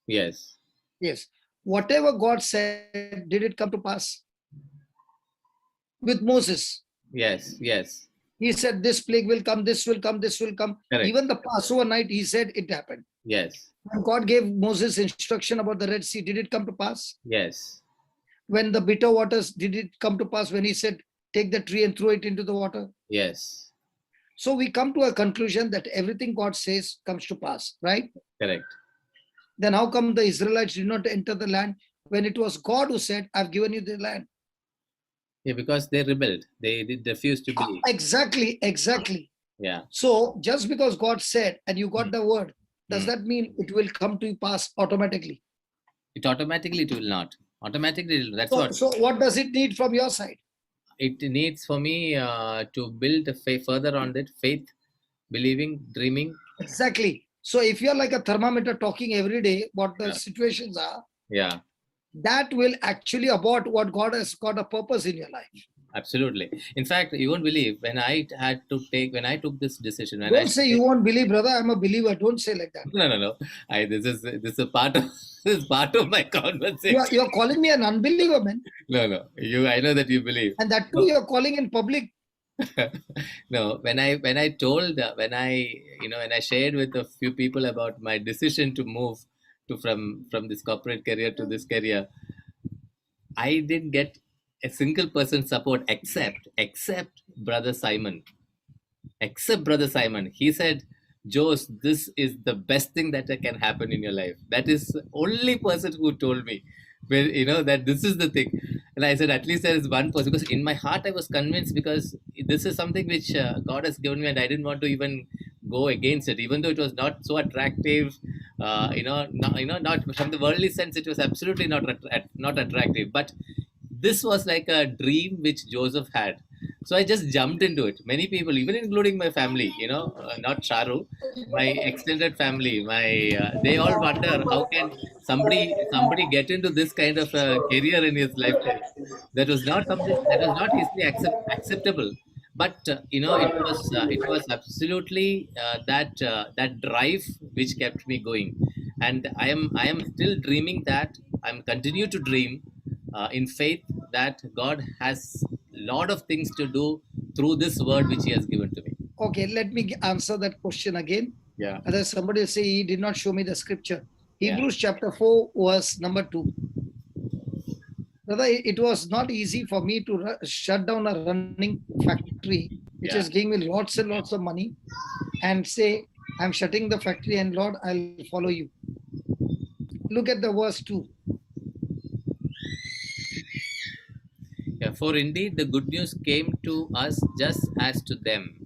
Yes. Yes. Whatever God said, did it come to pass? With Moses. Yes, yes. He said, this plague will come, this will come, this will come. Correct. Even the Passover night, he said it happened. Yes. When God gave Moses instruction about the Red Sea, did it come to pass? Yes. When the bitter waters, did it come to pass when he said, take the tree and throw it into the water? Yes. So we come to a conclusion that everything God says comes to pass, right? Correct. Then how come the Israelites did not enter the land when it was God who said, I've given you the land? Yeah, because they rebelled. They refused to believe. Exactly. Yeah. So just because God said and you got the word, does that mean it will come to pass automatically? It automatically will not. Automatically, that's what. So what does it need from your side? It needs for me to build a faith further on that faith, believing, dreaming. Exactly. So if you're like a thermometer talking every day what the situations are, yeah, that will actually abort what God has got a purpose in your life. Absolutely. In fact, you won't believe when I took this decision. Don't say you won't believe, brother. I'm a believer. Don't say like that. No. This is a part of this is part of my conversation. You're calling me an unbeliever, man. No. I know that you believe. And that too, you're calling in public. No, when I shared with a few people about my decision to move from this corporate career to this career, I didn't get a single person support except Brother Simon. Except Brother Simon. He said, Jose, this is the best thing that can happen in your life. That is the only person who told me, that this is the thing. And I said, at least there is one person, because in my heart I was convinced, because this is something which God has given me, and I didn't want to even go against it, even though it was not so attractive. Not from the worldly sense, it was absolutely not attractive. But this was like a dream which Joseph had. So I just jumped into it. Many people, even including my family, not Charu, my extended family, they all wonder how can somebody get into this kind of a career in his lifetime. That was not something that was not easily acceptable. But it was absolutely that drive which kept me going, and I am still dreaming that I'm continue to dream in faith that God has a lot of things to do through this word which He has given to me. Okay, let me answer that question again. Yeah. Other somebody say he did not show me the scripture. Hebrews chapter 4, verse number 2. Brother, it was not easy for me to shut down a running factory, which is giving me lots and lots of money, and say, I'm shutting the factory and Lord, I'll follow you. Look at the verse 2. Yeah, for indeed the good news came to us just as to them.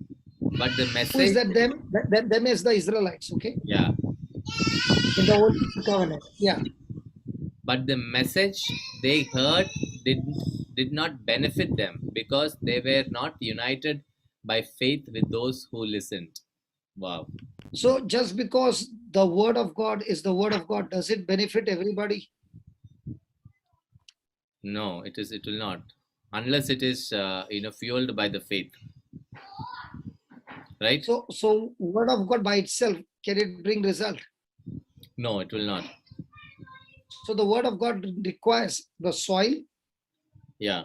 But the message... Who is that them? Them is the Israelites, okay? Yeah. In the Old Covenant, yeah. But the message they heard did not benefit them, because they were not united by faith with those who listened. Wow. So just because the word of God is the word of God, does it benefit everybody? No, it will not, unless it is fueled by the faith. Right? So word of God by itself, can it bring result? No, it will not. So the word of God requires the soil. Yeah.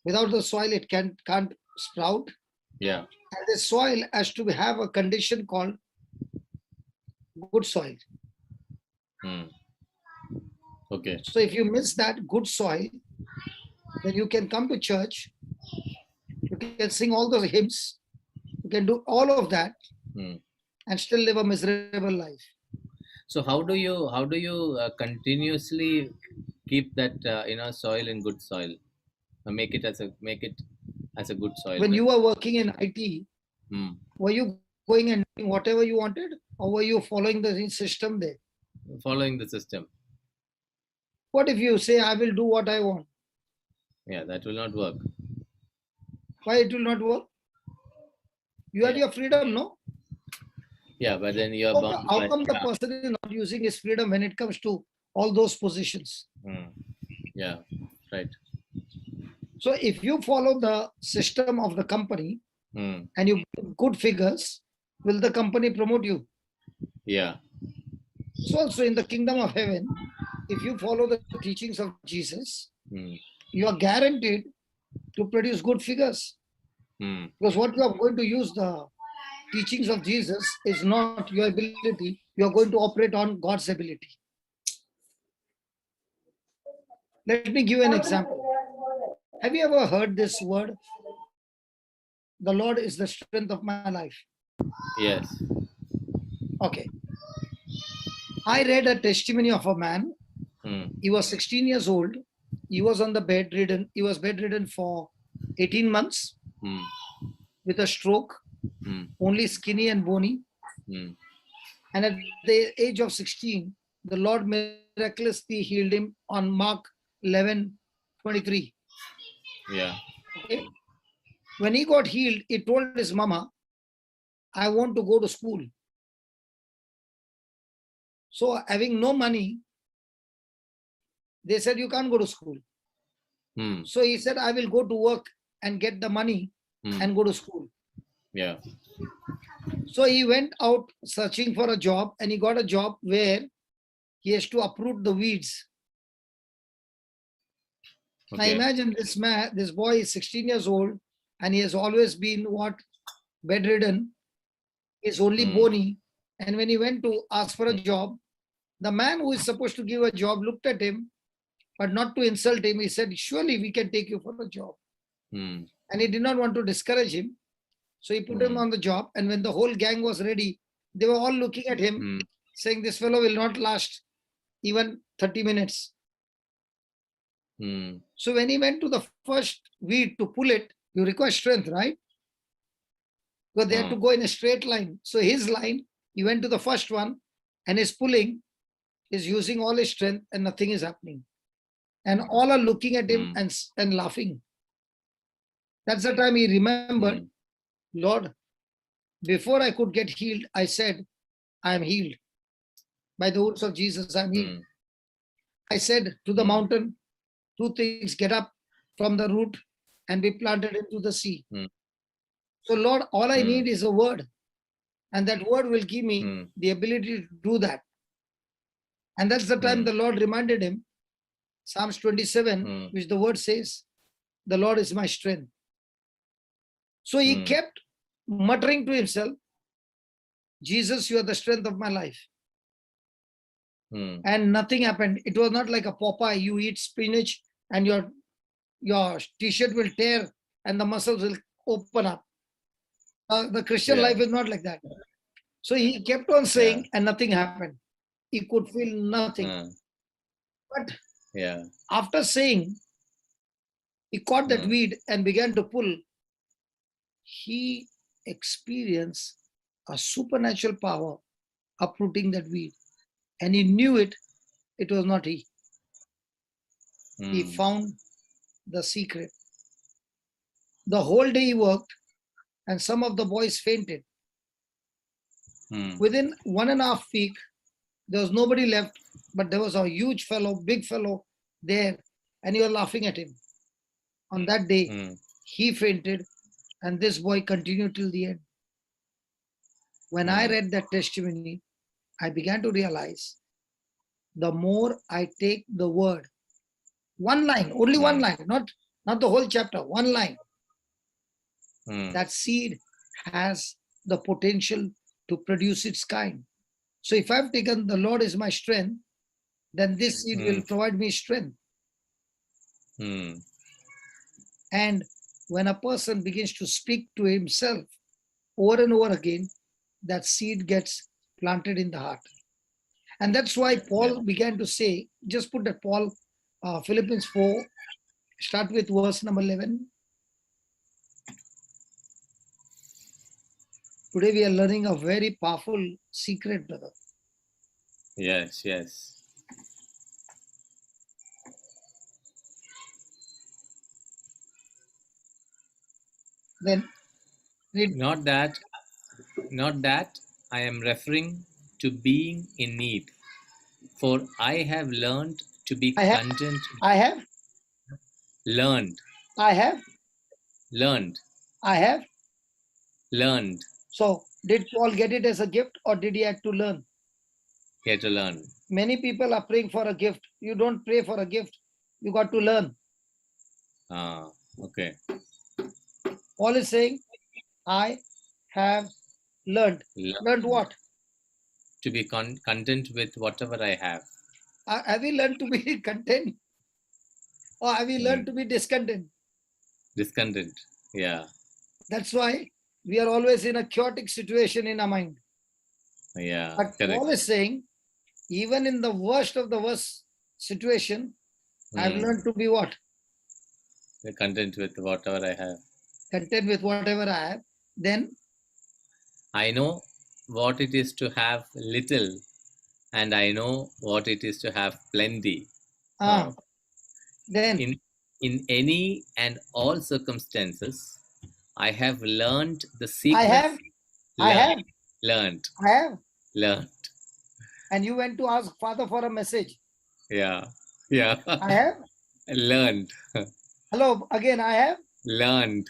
Without the soil, it can't sprout. Yeah. And the soil has to have a condition called good soil. Okay. So if you miss that good soil, then you can come to church, you can sing all those hymns, you can do all of that and still live a miserable life. So how do you continuously keep that soil in good soil, make it as a good soil? When you were working in IT, were you going and doing whatever you wanted, or were you following the system there? Following the system. What if you say, I will do what I want? Yeah, that will not work. Why it will not work? You had your freedom, no? Yeah, but then you are bound. How come the person is not using his freedom when it comes to all those positions? Yeah, right. So if you follow the system of the company and you get good figures, will the company promote you? Yeah. So also in the kingdom of heaven, if you follow the teachings of Jesus, you are guaranteed to produce good figures. Because what you are going to use the teachings of Jesus is not your ability, you are going to operate on God's ability. Let me give you an example. Have you ever heard this word? The Lord is the strength of my life. Yes. Okay. I read a testimony of a man. He was 16 years old. He was on the bedridden. He was bedridden for 18 months with a stroke, only skinny and bony. And at the age of 16, the Lord miraculously healed him on Mark 11:23. Yeah. Okay. When he got healed, he told his mama, I want to go to school. So having no money, they said, you can't go to school. So he said, I will go to work and get the money and go to school. Yeah. So he went out searching for a job, and he got a job where he has to uproot the weeds. Okay. Now imagine this boy is 16 years old and he has always been bedridden. He's only bony. And when he went to ask for a job, the man who is supposed to give a job looked at him, but not to insult him. He said, surely we can take you for a job. And he did not want to discourage him. So he put him on the job. And when the whole gang was ready, they were all looking at him saying, this fellow will not last even 30 minutes. So when he went to the first weed to pull it, you require strength, right? Because they had to go in a straight line. So his line, he went to the first one and his pulling is using all his strength and nothing is happening. And all are looking at him and laughing. That's the time he remembered, Lord, before I could get healed, I said, I am healed. By the words of Jesus, I am healed. I said to the mountain, two things, get up from the root and be planted into the sea. So Lord, all I need is a word. And that word will give me the ability to do that. And that's the time the Lord reminded him, Psalms 27, which the word says, the Lord is my strength. So he kept muttering to himself, Jesus, you are the strength of my life. And nothing happened. It was not like a Popeye. You eat spinach and your t-shirt will tear and the muscles will open up. The Christian life is not like that. So he kept on saying and nothing happened. He could feel nothing. But after saying, he caught that weed and began to pull. He experienced a supernatural power uprooting that weed. And he knew it was not he. He found the secret. The whole day he worked and some of the boys fainted. Within 1.5 weeks, there was nobody left, but there was a huge fellow, big fellow there, and he was laughing at him. On that day, he fainted, and this boy continued till the end. When I read that testimony, I began to realize the more I take the word, one line, only one line, not the whole chapter, one line. That seed has the potential to produce its kind. So if I've taken the Lord is my strength, then this seed will provide me strength. And when a person begins to speak to himself over and over again, that seed gets planted in the heart. And that's why Paul began to say, just put that Paul, Philippians 4, start with verse number 11. Today we are learning a very powerful secret, brother. Yes, yes. Then read. Not that I am referring to being in need, for I have learned to be content. I have Learned. So did Paul get it as a gift or did he have to learn? He had to learn. Many people are praying for a gift. You don't pray for a gift. You got to learn. Okay. Paul is saying, I have learned. Learned what? To be content with whatever I have. Have we learned to be content? Or have we learned to be discontent? Discontent, yeah. That's why we are always in a chaotic situation in our mind. Yeah. But correct. Paul is saying, even in the worst of the worst situation, I've learned to be what? Content with whatever I have. Content with whatever I have. Then I know what it is to have little, and I know what it is to have plenty. Then in any and all circumstances, I have learned the secret. Learned. And you went to ask Father for a message. Yeah. I have learned. Hello, again, I have learned.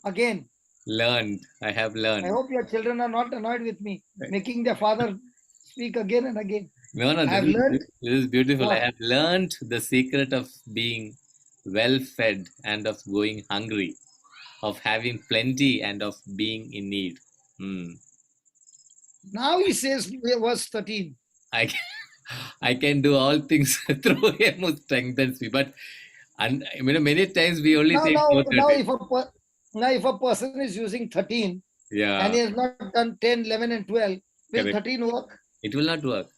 Again. Learned. I have learned. I hope your children are not annoyed with me, making their father speak again and again. No, this is beautiful. What? I have learned the secret of being well fed and of going hungry, of having plenty and of being in need. Now he says, verse 13. I can do all things through him who strengthens me. But many times we only take now if a person is using 13 and he has not done 10, 11 and 12, will Correct. 13 work? It will not work.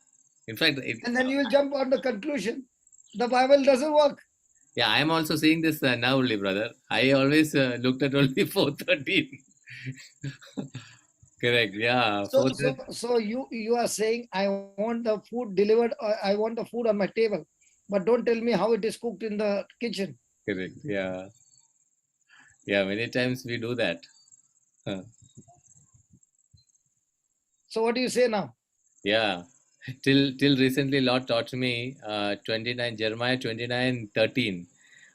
In fact, and then you will jump on the conclusion. The Bible doesn't work. Yeah, I am also seeing this now only, brother. I always looked at only 413. Correct. Yeah. So you are saying I want the food delivered, or I want the food on my table, but don't tell me how it is cooked in the kitchen. Correct. Yeah. Yeah. Many times we do that. So what do you say now? Yeah. Till recently, Lord taught me 29 Jeremiah 29:13.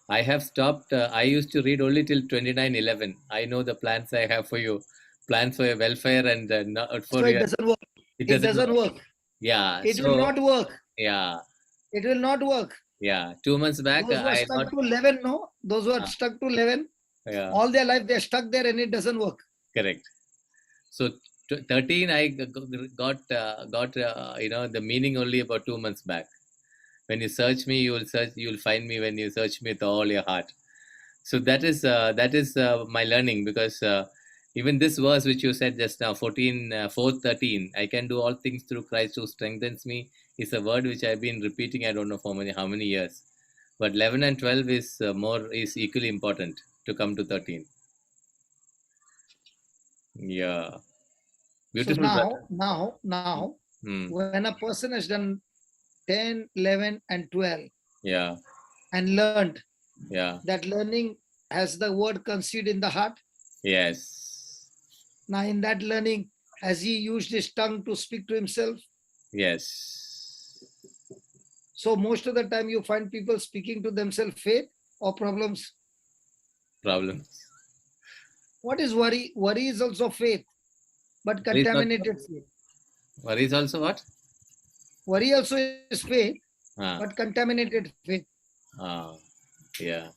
I have stopped. I used to read only till 29:11. I know the plans I have for you. Plans for your welfare and not for it doesn't work. It doesn't work. Yeah. It will not work. Yeah. It will not work. Yeah. 2 months back, those who are stuck to 11, no? Those who are stuck to 11, all their life they're stuck there and it doesn't work. Correct. So 13, I got the meaning only about 2 months back. When you search me, you will find me when you search me with all your heart. So that is my learning, because even this verse which you said just now, 4:13, I can do all things through Christ who strengthens me, is a word which I've been repeating. I don't know for how many years, but 11 and 12 is equally important to come to 13. Yeah. Beautiful. So now, when a person has done 10, 11 and 12, yeah, and learned, yeah, that learning has the word conceived in the heart. Yes. Now in that learning, has he used his tongue to speak to himself? Yes. So most of the time you find people speaking to themselves faith or problems? Problems. What is worry? Worry is also faith, but contaminated faith. Worry is also what? Worry also is faith, but contaminated faith. Yeah.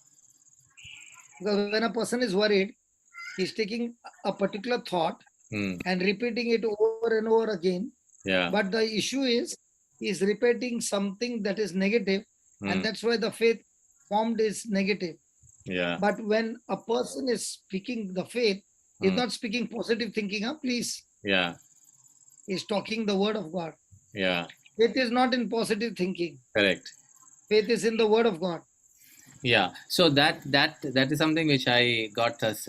Because when a person is worried, He's taking a particular thought Hmm. and repeating it over and over again. Yeah. But the issue is he's repeating something that is negative, and that's why the faith formed is negative. Yeah. But when a person is speaking the faith, he's not speaking positive thinking, huh? Please. Yeah. He's talking the word of God. Yeah. Faith is not in positive thinking. Correct. Faith is in the word of God. Yeah. So that is something which I got as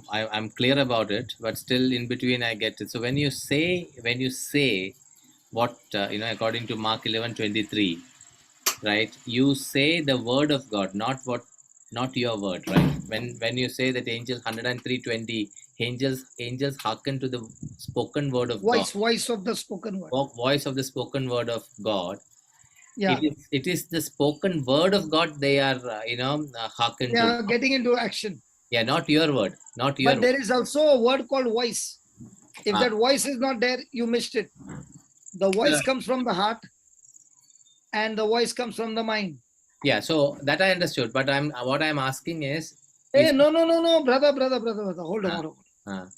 I'm clear about it, but still in between I get it. So when you say what according to Mark 11:23, right? You say the word of God, not your word, right? When you say that angels 103:20, angels hearken to the spoken word of God, Voice of the spoken word. voice of the spoken word of God. Yeah. It is the spoken word of God they are hearken They to. are getting into action. Yeah, not your word, not your But there is also a word called voice. If that voice is not there, you missed it. The voice comes from the heart, and the voice comes from the mind. Yeah, so that I understood, but what I'm asking is. Hey, no, brother. Hold on.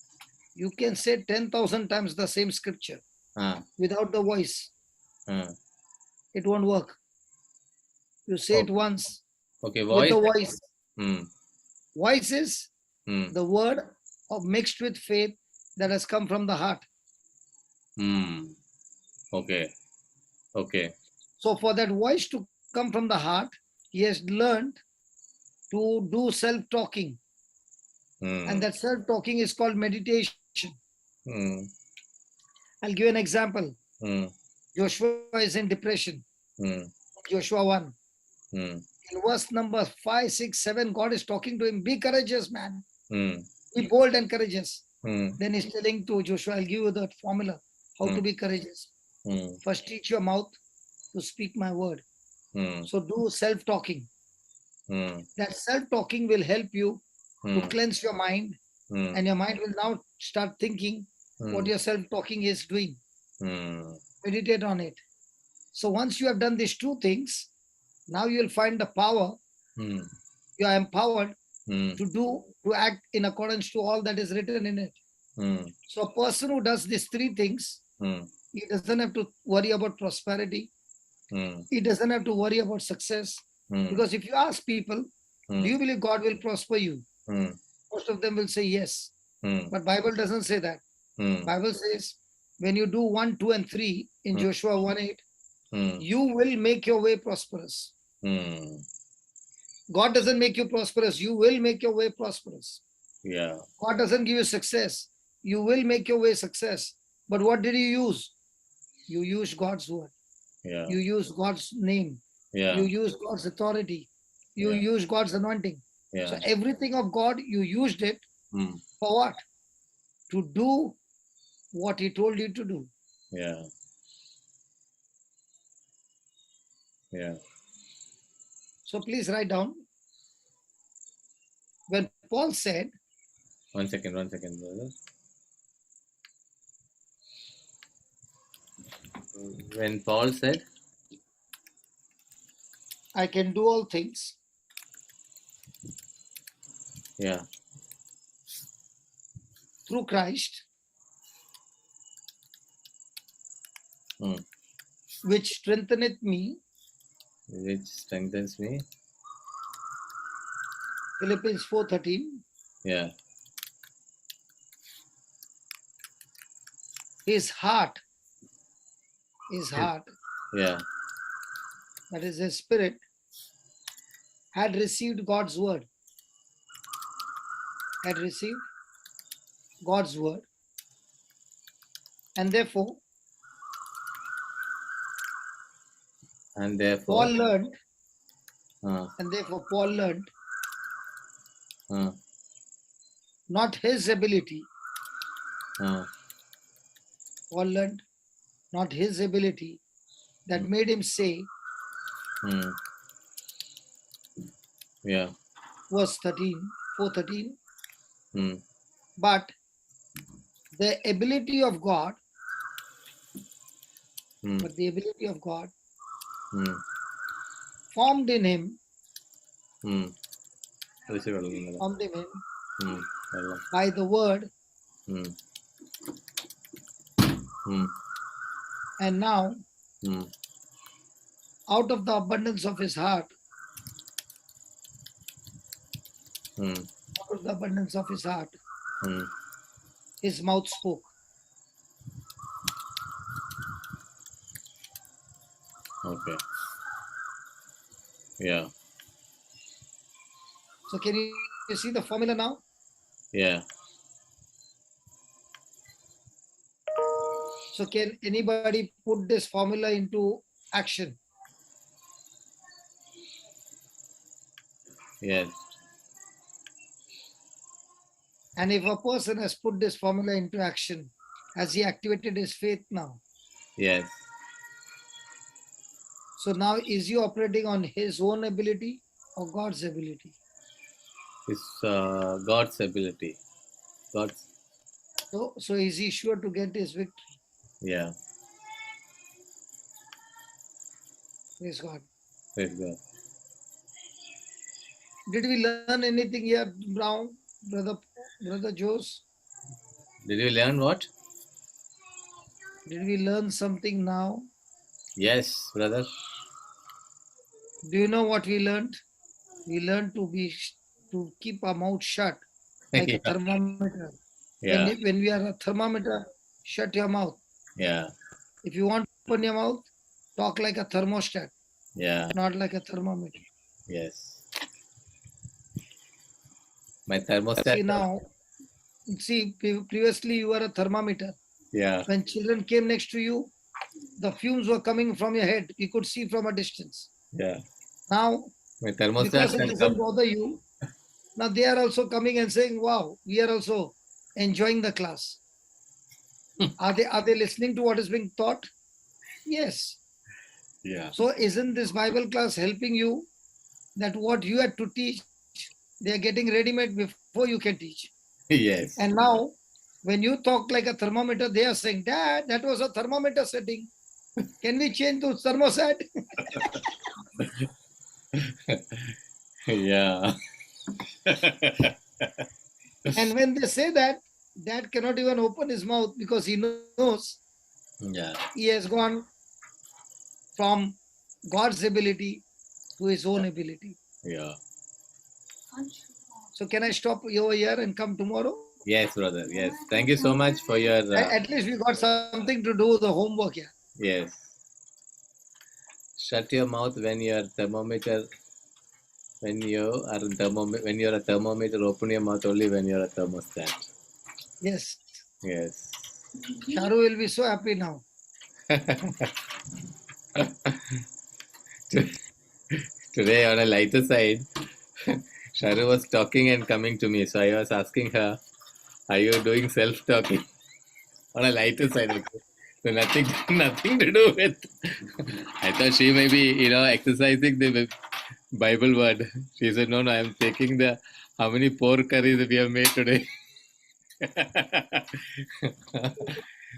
You can say 10,000 times the same scripture without the voice. It won't work. You say it once. Okay, with the voice. Hmm. Voice is the word mixed with faith that has come from the heart. Okay. Okay. So for that voice to come from the heart, he has learned to do self-talking. And that self-talking is called meditation. I'll give you an example. Joshua is in depression. Joshua 1. In verse number 5, 6, 7, God is talking to him, be courageous, man. Be bold and courageous. Then he's telling to Joshua, I'll give you that formula, how to be courageous. First, teach your mouth to speak my word. So do self-talking. That self-talking will help you to cleanse your mind, and your mind will now start thinking what your self-talking is doing. Meditate on it. So once you have done these two things, now you will find the power. You are empowered to act in accordance to all that is written in it. So a person who does these three things, he doesn't have to worry about prosperity. He doesn't have to worry about success. Because if you ask people, do you believe God will prosper you? Most of them will say yes. But Bible doesn't say that. Bible says, when you do 1, 2, and 3 in Joshua 1:8, you will make your way prosperous. God doesn't make you prosperous. You will make your way prosperous. Yeah. God doesn't give you success. You will make your way success. But what did you use? You use God's word. Yeah. You use God's name. Yeah. You use God's authority. You use God's anointing. Yeah. So everything of God, you used it for what? To do what he told you to do. Yeah. Yeah. So please write down. When Paul said, One second, brother. When Paul said, I can do all things. Yeah. Through Christ, which strengtheneth me. Which strengthens me. Philippians 4:13. Yeah. His heart, Yeah. that is his spirit, had received God's word. And therefore, Paul learned, not his ability. Paul learned not his ability that made him say, Yeah. verse 4:13, but the ability of God, formed in him by the word, and now out of the abundance of his heart, out of the abundance of his heart, his mouth spoke. Okay. Yeah. So can you see the formula now? Yeah. So can anybody put this formula into action? Yes. And if a person has put this formula into action, has he activated his faith now? Yes. So now is he operating on his own ability or God's ability? It's God's ability. God's. So is he sure to get his victory? Yeah. Praise God. Praise God. Did we learn anything here, Brown, brother Jose? Did you learn what? Did we learn something now? Yes, brother. Do you know what we learned? We learned to keep our mouth shut like a thermometer. Yeah. When we are a thermometer, shut your mouth. Yeah. If you want to open your mouth, talk like a thermostat. Yeah. Not like a thermometer. Yes. My thermostat. See, previously you were a thermometer. Yeah. When children came next to you, the fumes were coming from your head. You could see from a distance. Yeah. Now, my thermostat because it doesn't bother you, now they are also coming and saying, wow, we are also enjoying the class. Are they listening to what is being taught? Yes. Yeah. So isn't this Bible class helping you that what you had to teach, they are getting ready-made before you can teach? Yes. And now, when you talk like a thermometer, they are saying, Dad, that was a thermometer setting. Can we change to thermostat? Yeah. And when they say that, Dad cannot even open his mouth because he knows he has gone from God's ability to his own ability. Yeah. So can I stop over here and come tomorrow? Yes, brother. Yes. Thank you so much for your... At least we got something to do the homework here. Yes. Shut your mouth when your thermometer... When you're a thermometer, open your mouth only when you're a thermostat. Yes. Yes. Charu will be so happy now. Today, on a lighter side, Sharu was talking and coming to me. So I was asking her, are you doing self-talking? On a lighter side. Okay. So nothing to do with... I thought she may be, exercising the Bible word. She said, no, I'm taking how many pork curries we have made today.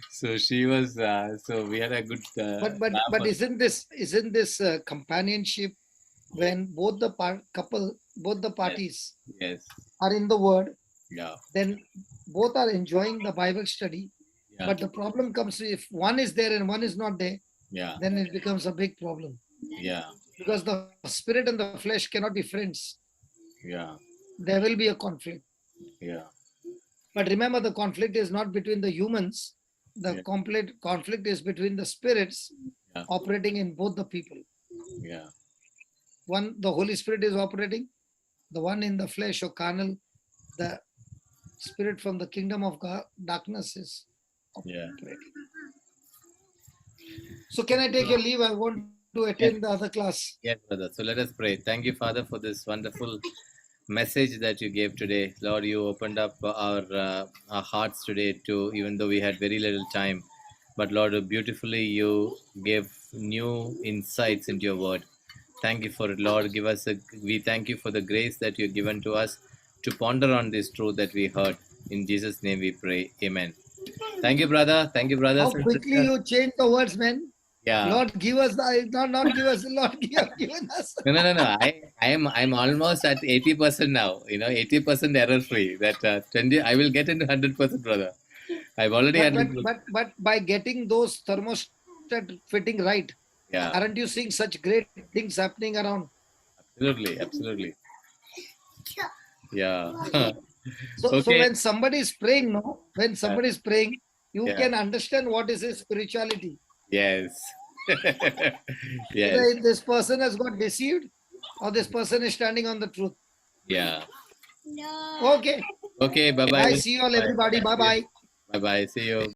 So she was, so we had a good... but isn't this companionship when both the parties yes. are in the word? Yeah. Then both are enjoying the Bible study. Yeah. But the problem comes if one is there and one is not there. Yeah. Then it becomes a big problem. Yeah. Because the spirit and the flesh cannot be friends. Yeah. There will be a conflict. Yeah. But remember, the conflict is not between the humans. The conflict is between the spirits operating in both the people. Yeah. One, the Holy Spirit is operating. The one in the flesh or carnal, the spirit from the kingdom of darkness is operating. So can I take your leave? I want to attend the other class. Yes, brother. So let us pray. Thank you, Father, for this wonderful message that you gave today. Lord, you opened up our hearts today to, even though we had very little time, but Lord, beautifully you gave new insights into your word. Thank you for it, Lord. We thank you for the grace that you've given to us to ponder on this truth that we heard. In Jesus' name we pray. Amen. Thank you, brother. Thank you, brother. How quickly you change the words, man. Yeah. Lord, give us, not give us, Lord, have given us. No. I'm almost at 80% now. 80% error free. That 20. I will get into 100%, brother. I've already had. But by getting those thermostat fitting right, Yeah. aren't you seeing such great things happening around? Absolutely. Yeah. So Okay. when somebody is praying, when somebody is praying, you Yeah. can understand what is his spirituality. Yes. Yes. Whether this person has got deceived or this person is standing on the truth. Yeah. Okay. Okay. Bye Bye. bye. See you all, everybody. Bye bye. Bye bye. See you.